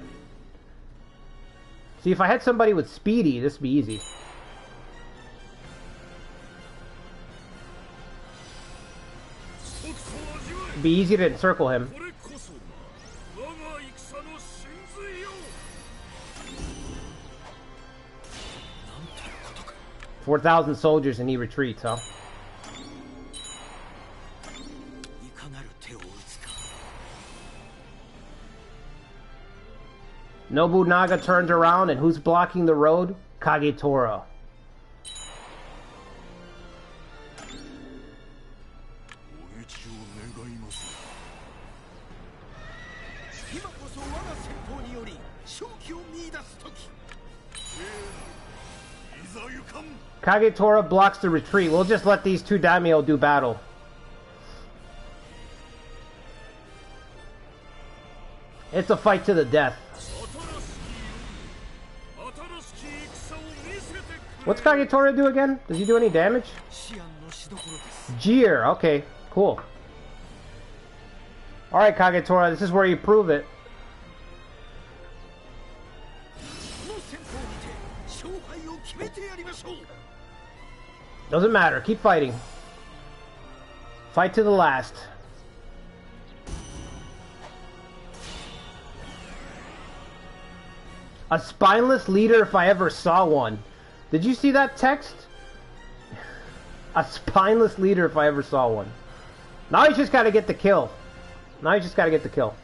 See, if I had somebody with speedy, this would be easy. It'd be easy to encircle him. 4,000 soldiers and he retreats, huh? Nobunaga turns around and who's blocking the road? Kagetora. Kagetora blocks the retreat. We'll just let these two daimyo do battle. It's a fight to the death. What's Kagetora do again? Does he do any damage? Jeer. Okay, cool. Alright, Kagetora, this is where you prove it. Doesn't matter. Keep fighting. Fight to the last. A spineless leader if I ever saw one. Did you see that text? A spineless leader if I ever saw one. Now he's just got to get the kill. Now he's just got to get the kill.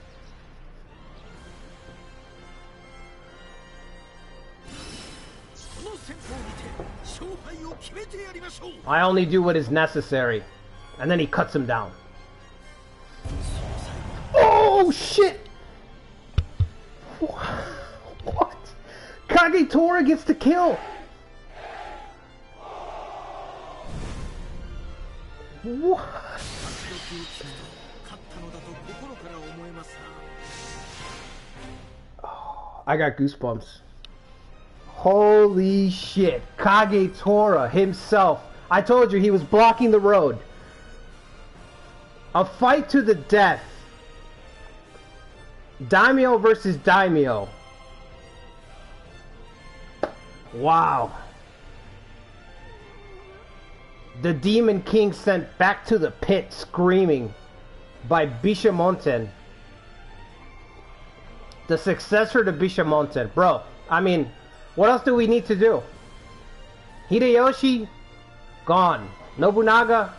I only do what is necessary. And then he cuts him down. Oh, shit! What? Kagetora gets the kill! What? Oh, I got goosebumps. Holy shit. Kagetora himself. I told you he was blocking the road. A fight to the death. Daimyo versus daimyo. Wow. The Demon King sent back to the pit screaming by Bishamonten. The successor to Bishamonten. Bro, I mean, what else do we need to do? Hideyoshi, gone. Nobunaga,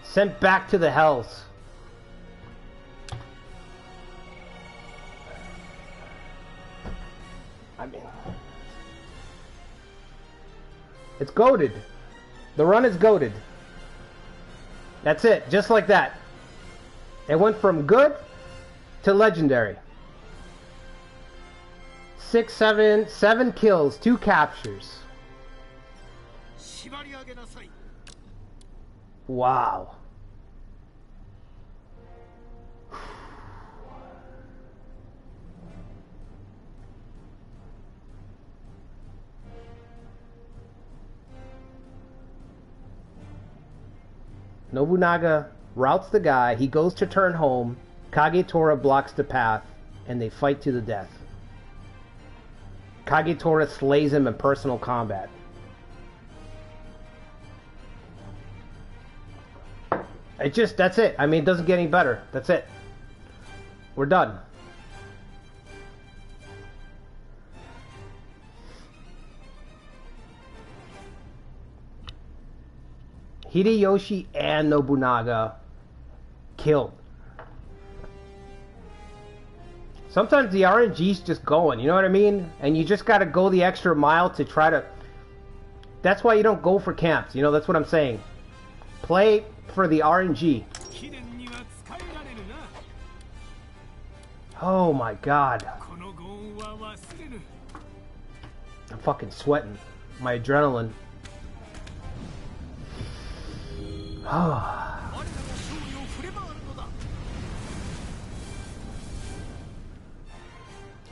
sent back to the hells. I mean, it's goated. The run is goated. That's it, just like that. It went from good to legendary. 7 kills, 2 captures. Wow. Nobunaga routs the guy, he goes to turn home, Kagetora blocks the path, and they fight to the death. Kagetora slays him in personal combat. It just, that's it. I mean, it doesn't get any better. That's it. We're done. Hideyoshi and Nobunaga killed. Sometimes the RNG's just going, you know what I mean? And you just gotta go the extra mile to try to... That's why you don't go for camps, you know, that's what I'm saying. Play for the RNG. Oh my god. I'm fucking sweating. My adrenaline.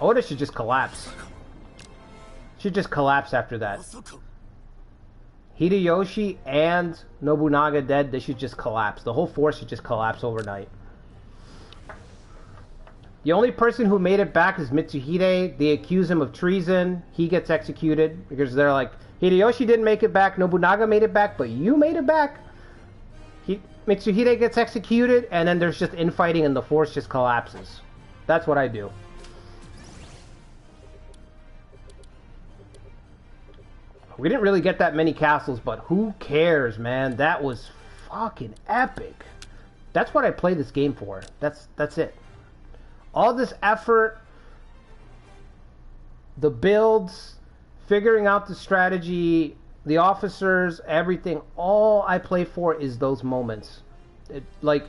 Oda should just collapse. Should just collapse after that. Hideyoshi and Nobunaga dead, they should just collapse. The whole force should just collapse overnight. The only person who made it back is Mitsuhide. They accuse him of treason. He gets executed because they're like, Hideyoshi didn't make it back. Nobunaga made it back, but you made it back. Mitsuhide gets executed, and then there's just infighting and the force just collapses. That's what I do. We didn't really get that many castles, but who cares, man? That was fucking epic. That's what I play this game for. That's it. All this effort, the builds, figuring out the strategy, the officers, everything, all I play for is those moments. Like,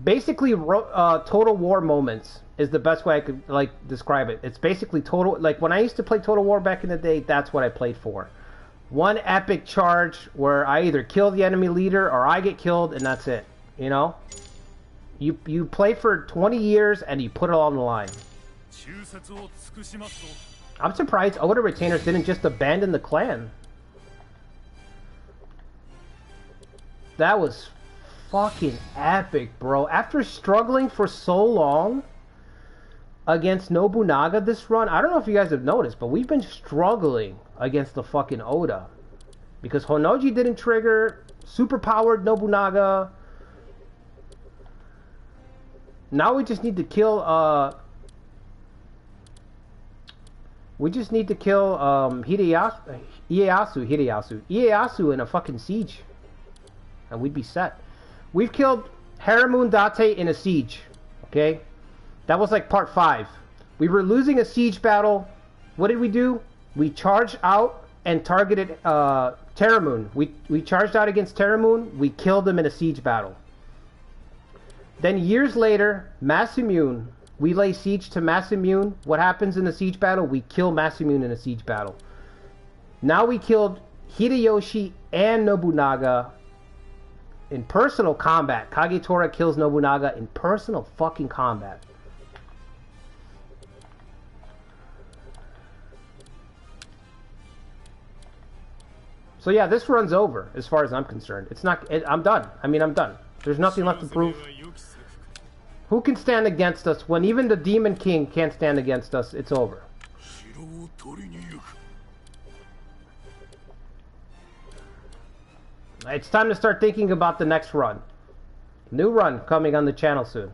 basically, Total War moments is the best way I could, like, describe it. It's basically total, like, when I used to play Total War back in the day, that's what I played for. One epic charge where I either kill the enemy leader or I get killed, and that's it. You know? You play for 20 years and you put it all on the line. I'm surprised Oda retainers didn't just abandon the clan. That was fucking epic, bro. After struggling for so long against Nobunaga this run, I don't know if you guys have noticed, but we've been struggling against the fucking Oda. Because Honnoji didn't trigger, superpowered Nobunaga. Now we just need to kill, Ieyasu in a fucking siege. And we'd be set. We've killed Haramun Date in a siege. Okay? That was like part 5. We were losing a siege battle. What did we do? We charged out and targeted Terramoon. We charged out against Terramoon. We killed him in a siege battle. Then years later, Masamune. We lay siege to Masamune. What happens in the siege battle? We kill Masamune in a siege battle. Now we killed Hideyoshi and Nobunaga in personal combat. Kagetora kills Nobunaga in personal fucking combat. So yeah, this run's over as far as I'm concerned. It's not. I'm done. I mean, I'm done. There's nothing left to prove. Who can stand against us when even the Demon King can't stand against us? It's over. It's time to start thinking about the next run. New run coming on the channel soon.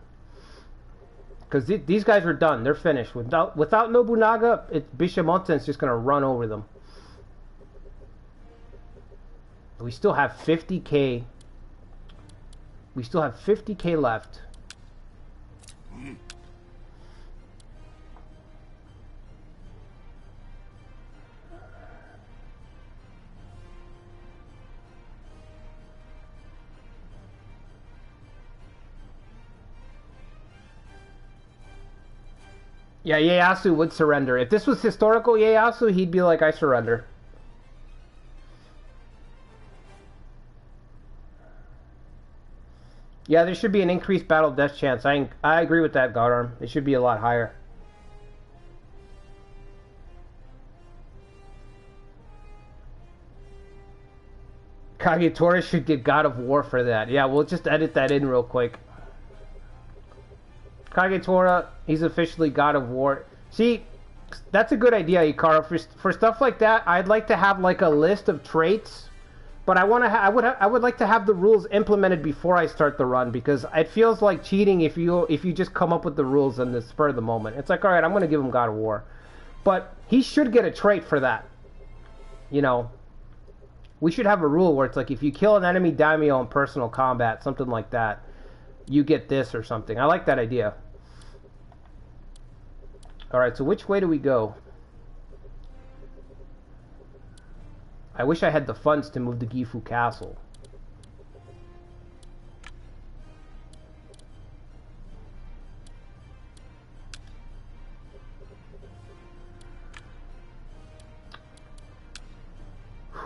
Because these guys are done. They're finished. Without Nobunaga, Bishamonten's just going to run over them. We still have 50k. We still have 50k left. Yeah, Ieyasu would surrender. If this was historical Ieyasu, he'd be like, I surrender. Yeah, there should be an increased battle death chance. I agree with that, Godarm. It should be a lot higher. Kagetora should get God of War for that. Yeah, we'll just edit that in real quick. Kagetora, he's officially God of War. See, that's a good idea, Ikaro. For stuff like that, I'd like to have like a list of traits. But I would like to have the rules implemented before I start the run, because it feels like cheating if you just come up with the rules on the spur of the moment. It's like, all right, I'm going to give him God of War, but he should get a trait for that. You know, we should have a rule where it's like if you kill an enemy daimyo in personal combat, something like that, you get this or something. I like that idea. All right, so which way do we go? I wish I had the funds to move to Gifu Castle.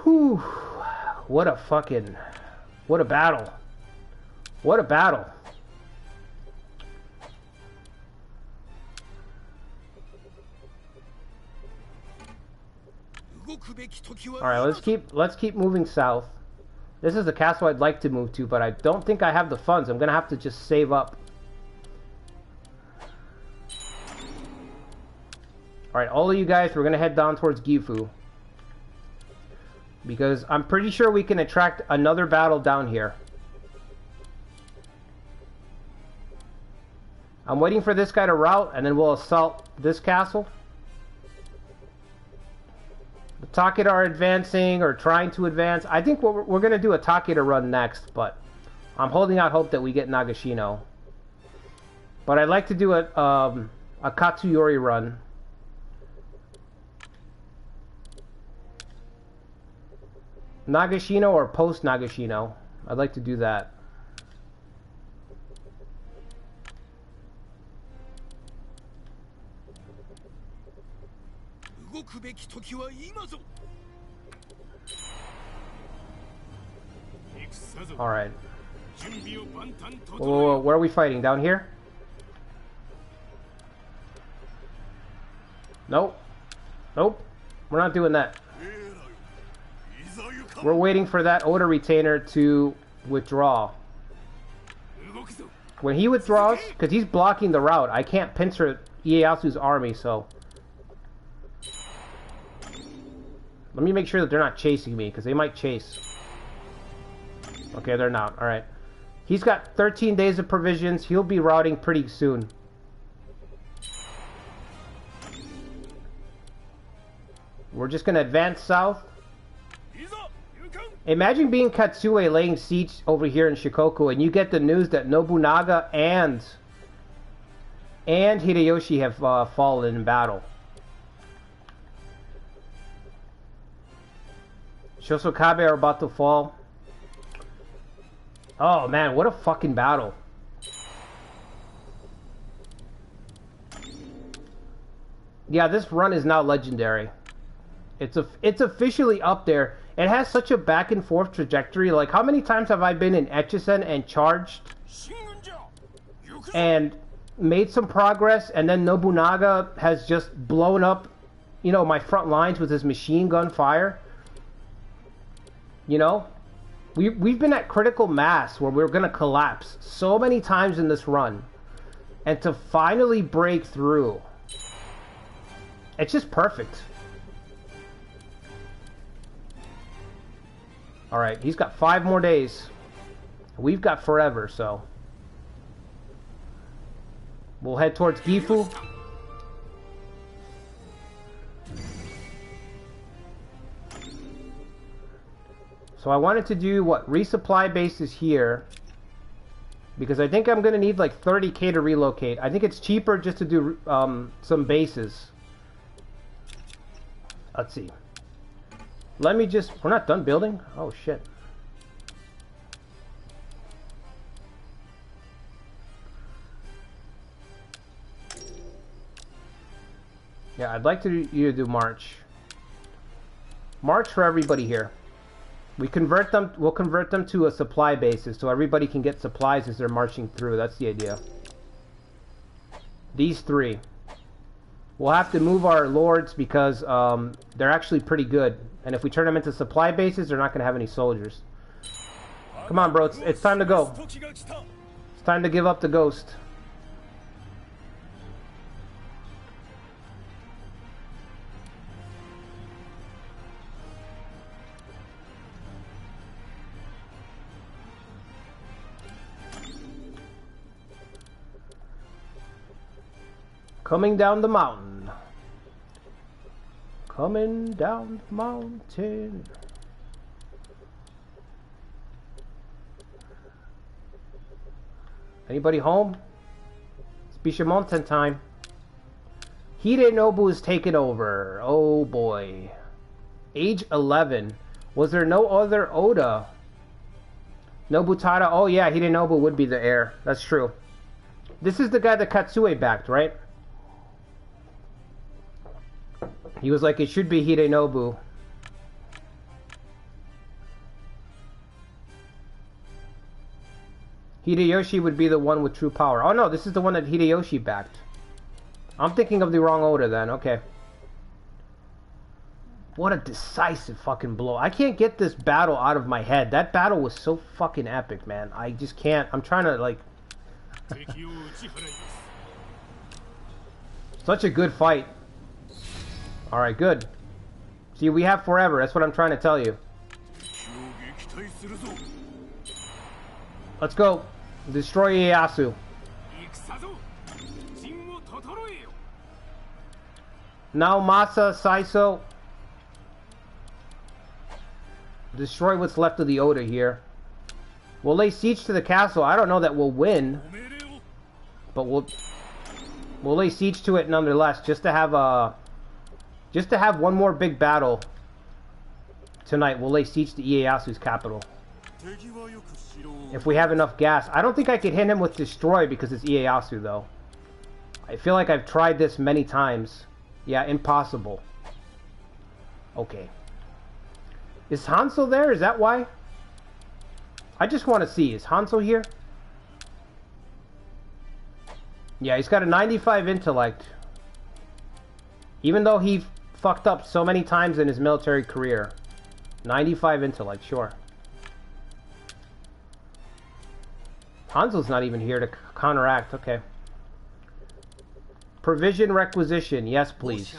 Whew. What a battle. What a battle. Alright, let's keep moving south. This is the castle I'd like to move to, but I don't think I have the funds. I'm gonna have to just save up. Alright, all of you guys, we're gonna head down towards Gifu. Because I'm pretty sure we can attract another battle down here. I'm waiting for this guy to rout, and then we'll assault this castle. The Takeda are advancing, or trying to advance. I think we're gonna do a Takeda run next, but I'm holding out hope that we get Nagashino. But I'd like to do a Katsuyori run. Nagashino or post Nagashino. I'd like to do that. Alright. Whoa, where are we fighting? Down here? Nope. Nope. We're not doing that. We're waiting for that Oda retainer to withdraw. When he withdraws, because he's blocking the route, I can't pincer Ieyasu's army, so... Let me make sure that they're not chasing me, because they might chase. Okay, they're not. Alright. He's got 13 days of provisions. He'll be routing pretty soon. We're just going to advance south. Imagine being Katsue laying siege over here in Shikoku, and you get the news that Nobunaga and Hideyoshi have fallen in battle. Shosokabe are about to fall. Oh man, what a fucking battle. Yeah, this run is now legendary. It's officially up there. It has such a back and forth trajectory. Like, how many times have I been in Echizen and charged and made some progress, and then Nobunaga has just blown up, you know, my front lines with his machine gun fire? You know? We've been at critical mass where we're gonna collapse so many times in this run. And to finally break through, it's just perfect. Alright, he's got 5 more days. We've got forever, so... We'll head towards Gifu. So I wanted to do, what, resupply bases here. Because I think I'm going to need like 30k to relocate. I think it's cheaper just to do some bases. Let's see. Let me just... We're not done building? Oh, shit. Yeah, I'd like you to do March. March for everybody here. We'll convert them to a supply basis so everybody can get supplies as they're marching through. That's the idea. These 3. We'll have to move our lords because they're actually pretty good. And if we turn them into supply bases, they're not going to have any soldiers. Come on, bro. It's time to go. It's time to give up the ghost. Coming down the mountain. Coming down the mountain. Anybody home? It's Bishamonten time. Hidenobu is taken over. Oh boy. Age 11. Was there no other Oda? Nobutada. Oh yeah, Hidenobu would be the heir. That's true. This is the guy that Katsue backed, right? He was like, it should be Hidenobu. Hideyoshi would be the one with true power. Oh no, this is the one that Hideyoshi backed. I'm thinking of the wrong Oda then, okay. What a decisive fucking blow. I can't get this battle out of my head. That battle was so fucking epic, man. I just can't. I'm trying to, like... Such a good fight. Alright, good. See, we have forever. That's what I'm trying to tell you. Let's go. Destroy Ieyasu. Now Masa, Saiso. Destroy what's left of the Oda here. We'll lay siege to the castle. I don't know that we'll win. But we'll lay siege to it nonetheless, just to have one more big battle tonight. We'll lay siege to Ieyasu's capital. If we have enough gas. I don't think I could hit him with destroy because it's Ieyasu though. I feel like I've tried this many times. Yeah, impossible. Okay. Is Hanzo there? Is that why? I just want to see. Is Hanzo here? Yeah, he's got a 95 intellect. Even though he fucked up so many times in his military career. 95 intellect, sure. Hanzo's not even here to counteract. Okay. Provision requisition. Yes, please.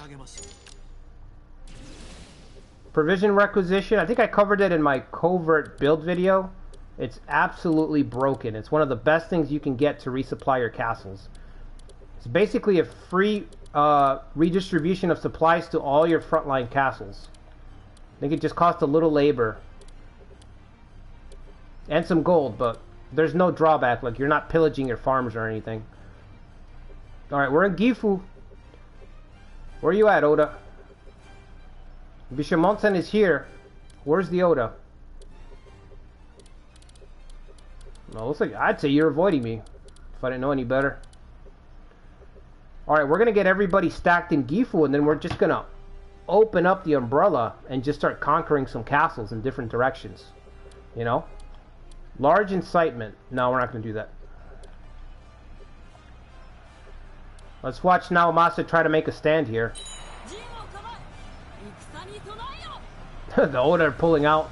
Provision requisition. I think I covered it in my covert build video. It's absolutely broken. It's one of the best things you can get to resupply your castles. It's basically a free redistribution of supplies to all your frontline castles. I think it just costs a little labor. And some gold, but there's no drawback. Like, you're not pillaging your farms or anything. Alright, we're in Gifu. Where are you at, Oda? Bishamonten is here. Where's the Oda? Well, looks like I'd say you're avoiding me if I didn't know any better. Alright, we're gonna get everybody stacked in Gifu, and then we're just gonna open up the umbrella and just start conquering some castles in different directions. You know? Large incitement. No, we're not gonna do that. Let's watch Naomasa try to make a stand here. The Oda are pulling out.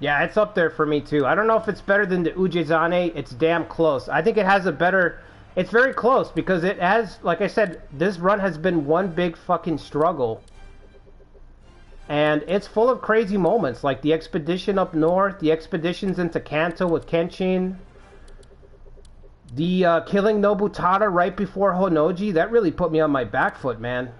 Yeah, it's up there for me too. I don't know if it's better than the Ujezane. It's damn close. I think it has a better... It's very close because it has... Like I said, this run has been one big fucking struggle. And it's full of crazy moments. Like the expedition up north. The expeditions into Kanto with Kenshin. The killing Nobutada right before Honnoji. That really put me on my back foot, man.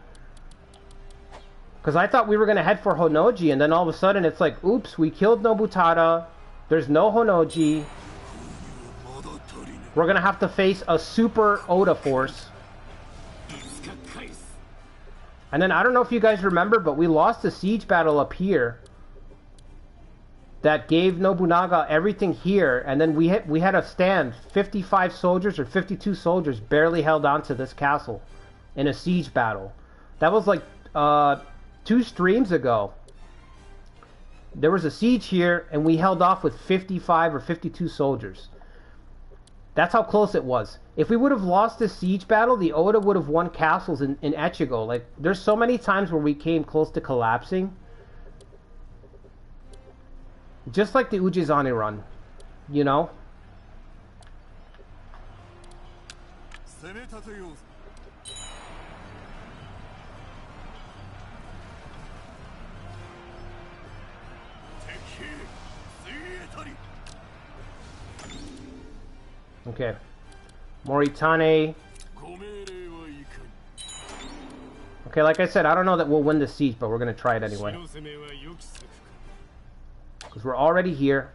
Because I thought we were going to head for Honnoji, and then all of a sudden it's like, oops, we killed Nobutada, there's no Honnoji, we're going to have to face a super Oda force. And then I don't know if you guys remember, but we lost a siege battle up here that gave Nobunaga everything here, and then we had a stand, 55 soldiers or 52 soldiers barely held on to this castle in a siege battle. That was like... 2 streams ago, there was a siege here, and we held off with 55 or 52 soldiers. That's how close it was. If we would have lost this siege battle, the Oda would have won castles in Echigo. Like, there's so many times where we came close to collapsing. Just like the Ujezane run, you know? Okay. Moritane. Okay, like I said, I don't know that we'll win the siege, but we're going to try it anyway. Because we're already here.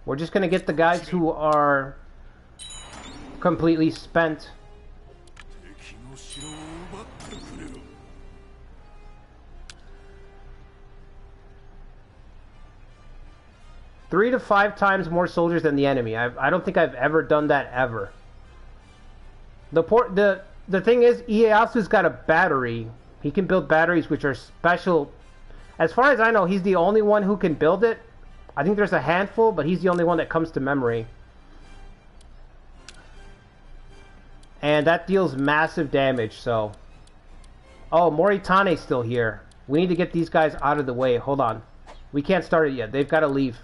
We're just going to get the guys who are completely spent. 3 to 5 times more soldiers than the enemy. I don't think I've ever done that ever. The thing is, Ieyasu's got a battery. He can build batteries which are special. As far as I know, he's the only one who can build it. I think there's a handful, but he's the only one that comes to memory. And that deals massive damage, so... Oh, Moritane's still here. We need to get these guys out of the way. Hold on. We can't start it yet. They've got to leave.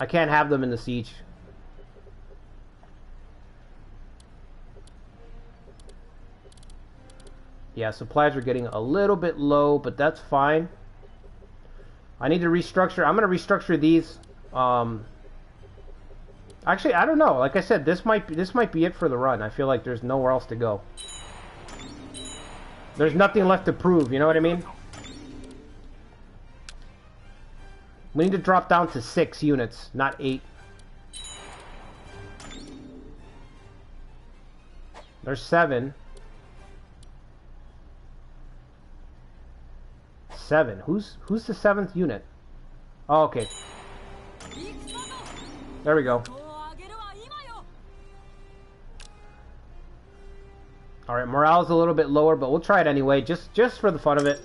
I can't have them in the siege. Yeah, supplies are getting a little bit low, but that's fine. I need to restructure. I'm going to restructure these. Actually, I don't know. Like I said, this might be it for the run. I feel like there's nowhere else to go. There's nothing left to prove, you know what I mean? We need to drop down to 6 units, not 8. There's 7. 7. Who's the 7th unit? Oh, okay. There we go. Alright, morale's a little bit lower, but we'll try it anyway, just for the fun of it.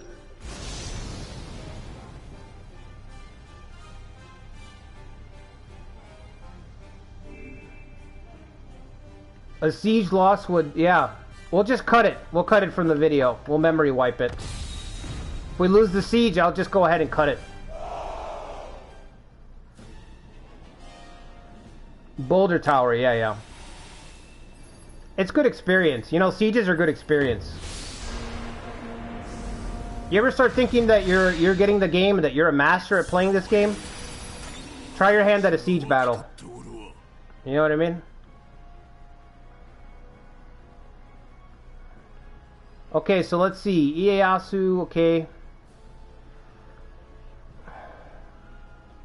A siege loss would, yeah. We'll just cut it. We'll cut it from the video. We'll memory wipe it. If we lose the siege, I'll just go ahead and cut it. Boulder Tower, yeah. It's good experience. You know, sieges are good experience. You ever start thinking that you're getting the game, that you're a master at playing this game? Try your hand at a siege battle. You know what I mean? Okay, so let's see. Ieyasu, okay.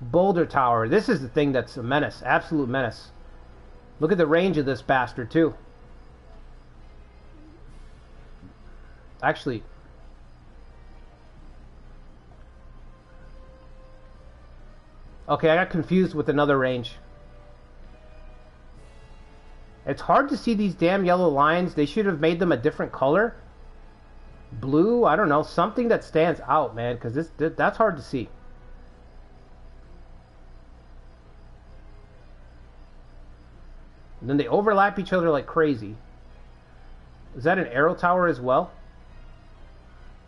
Boulder Tower. This is the thing that's a menace. Absolute menace. Look at the range of this bastard, too. Actually... Okay, I got confused with another range. It's hard to see these damn yellow lines. They should have made them a different color. Blue, I don't know. Something that stands out, man, because that's hard to see. And then they overlap each other like crazy. Is that an arrow tower as well?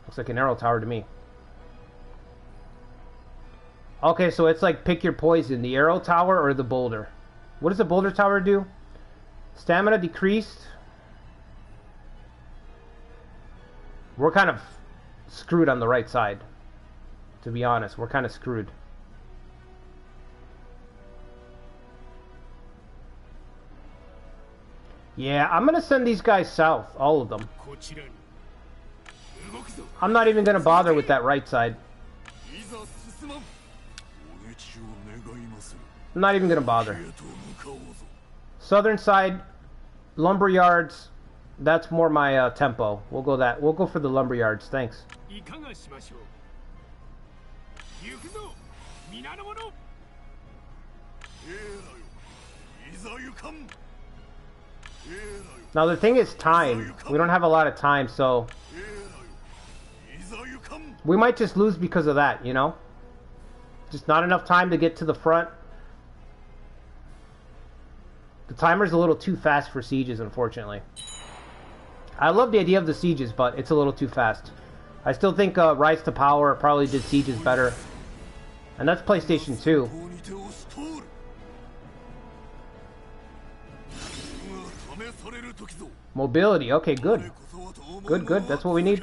Looks like an arrow tower to me. Okay, so it's like pick your poison. The arrow tower or the boulder. What does the boulder tower do? Stamina decreased. We're kind of screwed on the right side. To be honest, we're kind of screwed. Yeah, I'm going to send these guys south. All of them. I'm not even going to bother with that right side. I'm not even going to bother. Southern side, lumber yards. That's more my tempo. We'll go that. We'll go for the lumber yards. Thanks. Now the thing is time. We don't have a lot of time, so we might just lose because of that, you know? Just not enough time to get to the front. The timer's a little too fast for sieges, unfortunately. I love the idea of the sieges, but it's a little too fast. I still think Rise to Power probably did sieges better. And that's PlayStation 2. Mobility, okay, good. Good, that's what we need.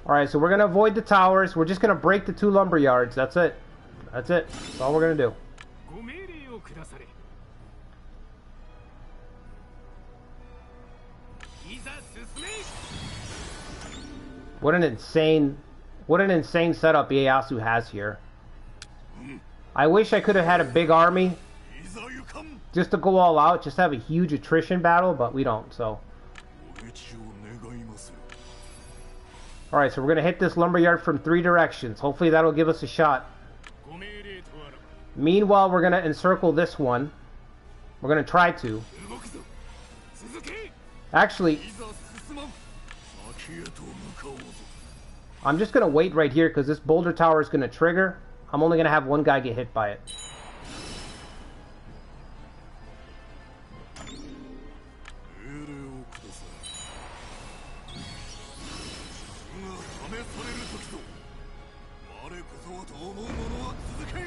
Alright, so we're going to avoid the towers. We're just going to break the 2 lumber yards. That's it. That's it. That's all we're going to do. What an insane setup Ieyasu has here. I wish I could have had a big army just to go all out, just have a huge attrition battle, but we don't, so. Alright, so we're going to hit this lumberyard from 3 directions. Hopefully that'll give us a shot. Meanwhile, we're going to encircle this one. We're going to try to. Actually, I'm just going to wait right here because this boulder tower is going to trigger. I'm only going to have one guy get hit by it.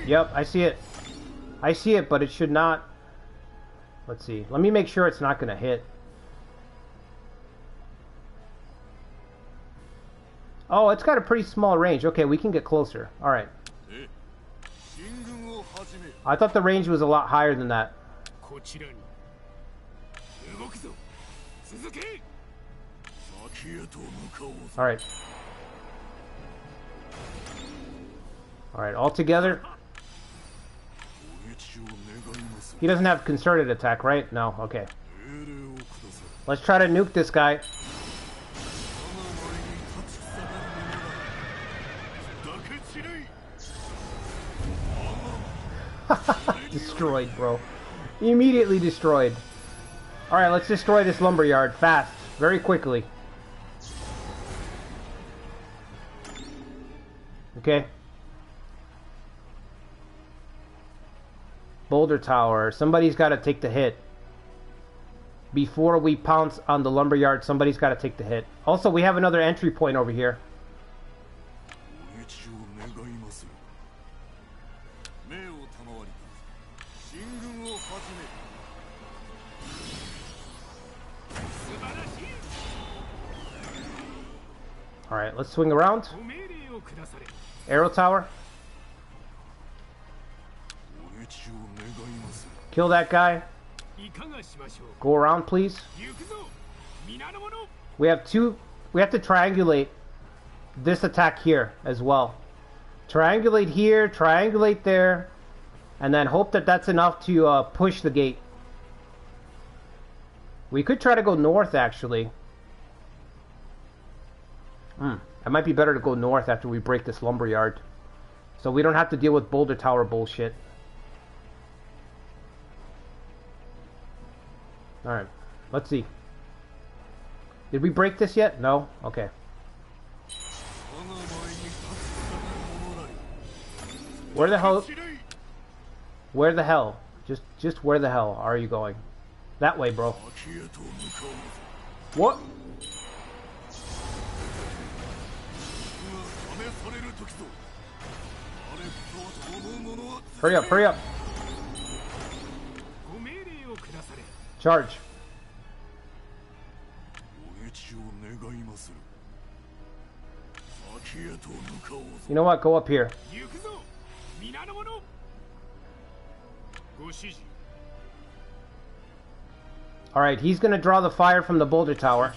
Yep, I see it. I see it, but it should not. Let's see. Let me make sure it's not going to hit. Oh, it's got a pretty small range. Okay, we can get closer. Alright. I thought the range was a lot higher than that. Alright. Alright, all together. He doesn't have concerted attack, right? No, okay. Let's try to nuke this guy. Destroyed, bro. Immediately destroyed. Alright, let's destroy this lumberyard fast. Very quickly. Okay. Boulder tower. Somebody's got to take the hit. Before we pounce on the lumberyard, somebody's got to take the hit. Also, we have another entry point over here. Alright, let's swing around. Arrow tower. Kill that guy. Go around, please. We have to triangulate this attack here as well. Triangulate here, triangulate there, and then hope that that's enough to push the gate. We could try to go north, actually. It might be better to go north after we break this lumberyard, so we don't have to deal with boulder tower bullshit. Alright, let's see. Did we break this yet? No? Okay. Where the hell? Where the hell? Just where the hell are you going? That way, bro. What? Hurry up, hurry up. Charge. You know what? Go up here. Alright, he's gonna draw the fire from the boulder tower.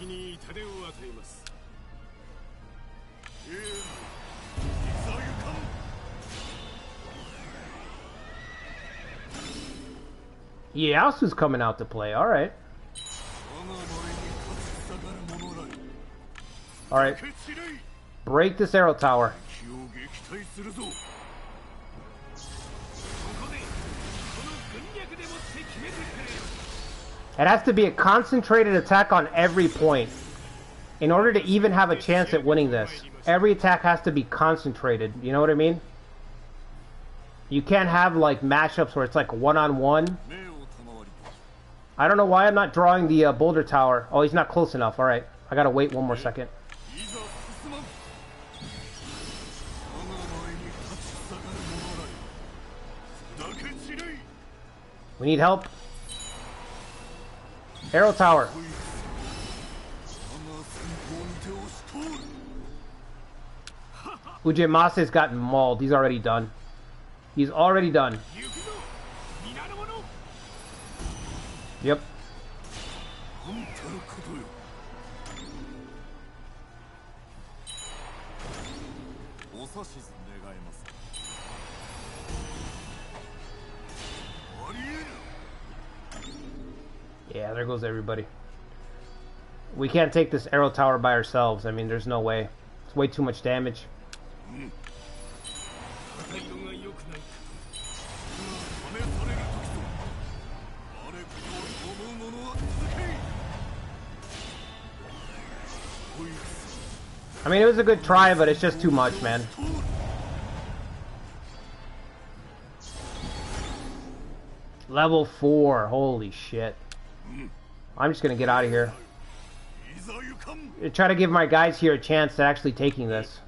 Iesugi's coming out to play, alright. Alright. Break this arrow tower. It has to be a concentrated attack on every point. In order to even have a chance at winning this, every attack has to be concentrated. You know what I mean? You can't have like mashups where it's like one-on-one. I don't know why I'm not drawing the boulder tower. Oh, he's not close enough. Alright. I gotta wait one more second. We need help. Arrow tower. Ujemase's gotten mauled. He's already done. He's already done. Yep. Yeah, there goes everybody. We can't take this arrow tower by ourselves. I mean, there's no way. So That's way too much damage. I mean, it was a good try, but it's just too much, man. Level 4. Holy shit. I'm just gonna get out of here. Try to give my guys here a chance to actually taking this.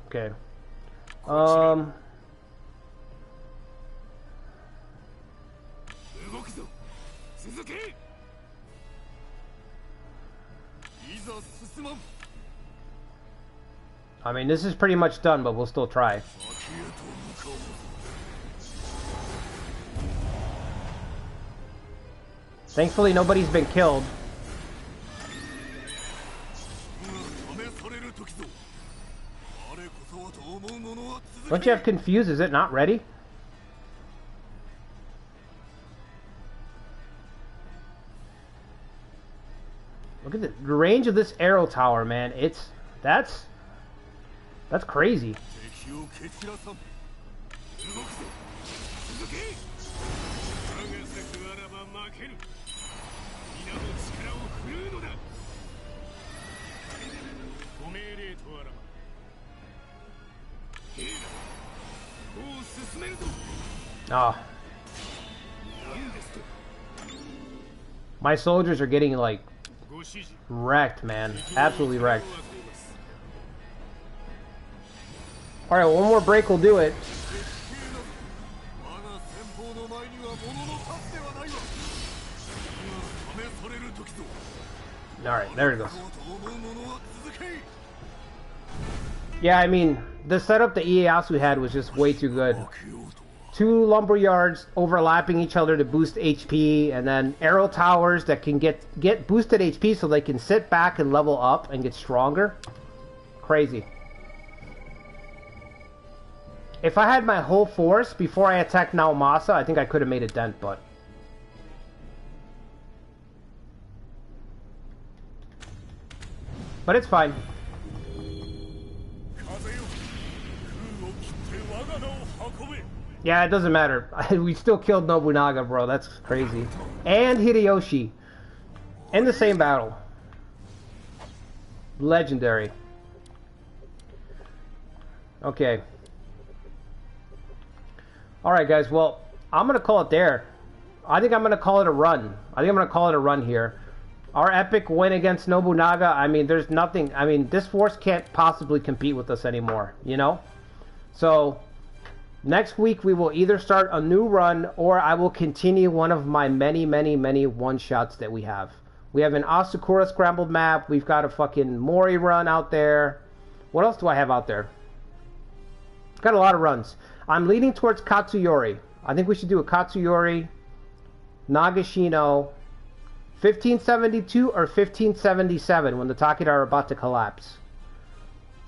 Okay. I mean, this is pretty much done, but we'll still try. Thankfully, nobody's been killed. Don't you have confused? Is it not ready? Look at the range of this arrow tower, man. That's crazy. Oh. My soldiers are getting, like, wrecked, man. Absolutely wrecked. Alright, one more break will do it. Alright, there it goes. Yeah, I mean, the setup that Ieyasu had was just way too good. 2 lumber yards overlapping each other to boost HP, and then arrow towers that can get boosted HP so they can sit back and level up and get stronger. Crazy. If I had my whole force before I attacked Naomasa, I think I could have made a dent, but... But it's fine. Yeah, it doesn't matter. We still killed Nobunaga, bro. That's crazy. And Hideyoshi. In the same battle. Legendary. Okay. Alright, guys. Well, I'm going to call it there. I think I'm going to call it a run. I think I'm going to call it a run here. Our epic win against Nobunaga, I mean, there's nothing... I mean, this force can't possibly compete with us anymore, you know? So... Next week, we will either start a new run, or I will continue one of my many, many, many one-shots that we have. We have an Asakura scrambled map. We've got a fucking Mori run out there. What else do I have out there? Got a lot of runs. I'm leaning towards Katsuyori. I think we should do a Katsuyori, Nagashino, 1572 or 1577 when the Takeda are about to collapse.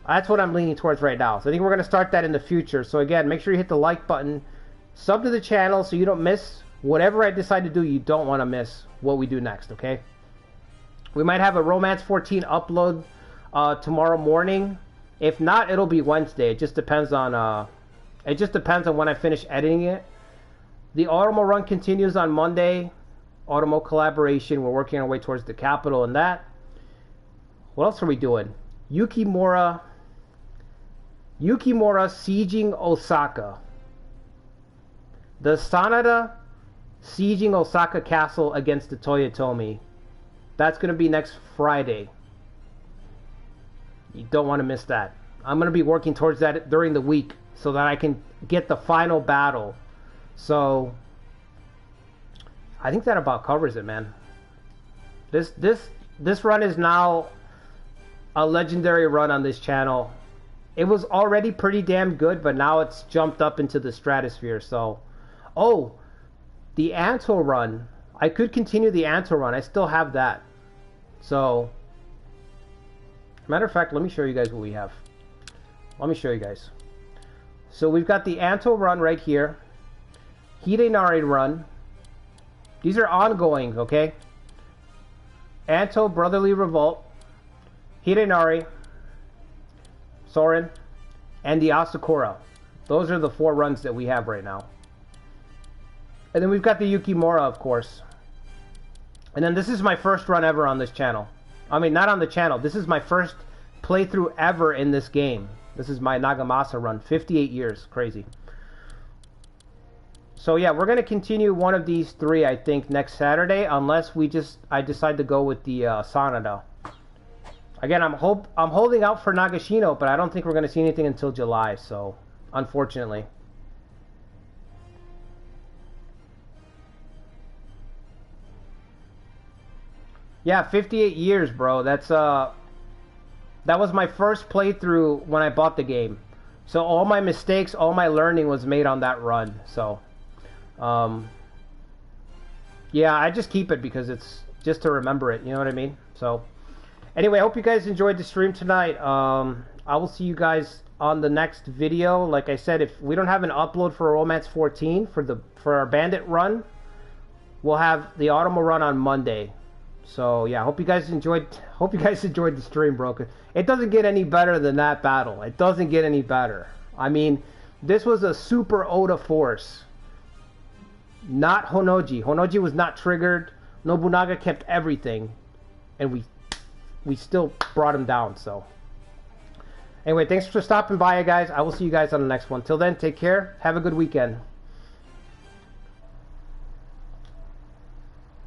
That's what I'm leaning towards right now. So I think we're going to start that in the future. So again, make sure you hit the like button. Sub to the channel so you don't miss whatever I decide to do. You don't want to miss what we do next, okay? We might have a Romance 14 upload tomorrow morning. If not, it'll be Wednesday. It just depends on when I finish editing it. The Automo run continues on Monday. Automo collaboration. We're working our way towards the capital and that. What else are we doing? Yukimura sieging Osaka. The Sanada sieging Osaka Castle against the Toyotomi. That's going to be next Friday. You don't want to miss that. I'm going to be working towards that during the week so that I can get the final battle. So I think that about covers it, man. This run is now a legendary run on this channel. It was already pretty damn good, but now it's jumped up into the stratosphere. So, oh, the Anto run. I could continue the Anto run. I still have that. So, matter of fact, let me show you guys what we have. Let me show you guys. So we've got the Anto run right here. Hidenari run. These are ongoing, okay? Anto, Brotherly Revolt, Hidenari, Soren, and the Asakura. Those are the 4 runs that we have right now. And then we've got the Yukimura, of course. And then this is my first run ever on this channel. I mean, not on the channel. This is my first playthrough ever in this game. This is my Nagamasa run. 58 years. Crazy. So yeah, we're going to continue one of these 3, I think, next Saturday. Unless I decide to go with the Sanada. Again, I'm holding out for Nagashino, but I don't think we're going to see anything until July. So, unfortunately. Yeah, 58 years, bro. That's that was my first playthrough when I bought the game. So all my mistakes, all my learning was made on that run. So, yeah, I just keep it because it's just to remember it. You know what I mean? So, anyway, I hope you guys enjoyed the stream tonight. I will see you guys on the next video. Like I said, if we don't have an upload for Romance 14 for our Bandit run, we'll have the Automa run on Monday. So yeah, hope you guys enjoyed the stream, bro. It doesn't get any better than that battle. It doesn't get any better. I mean, this was a super Oda force. Not Honoji. Honoji was not triggered. Nobunaga kept everything. And we still brought him down, so. Anyway, thanks for stopping by, guys. I will see you guys on the next one. Till then, take care. Have a good weekend.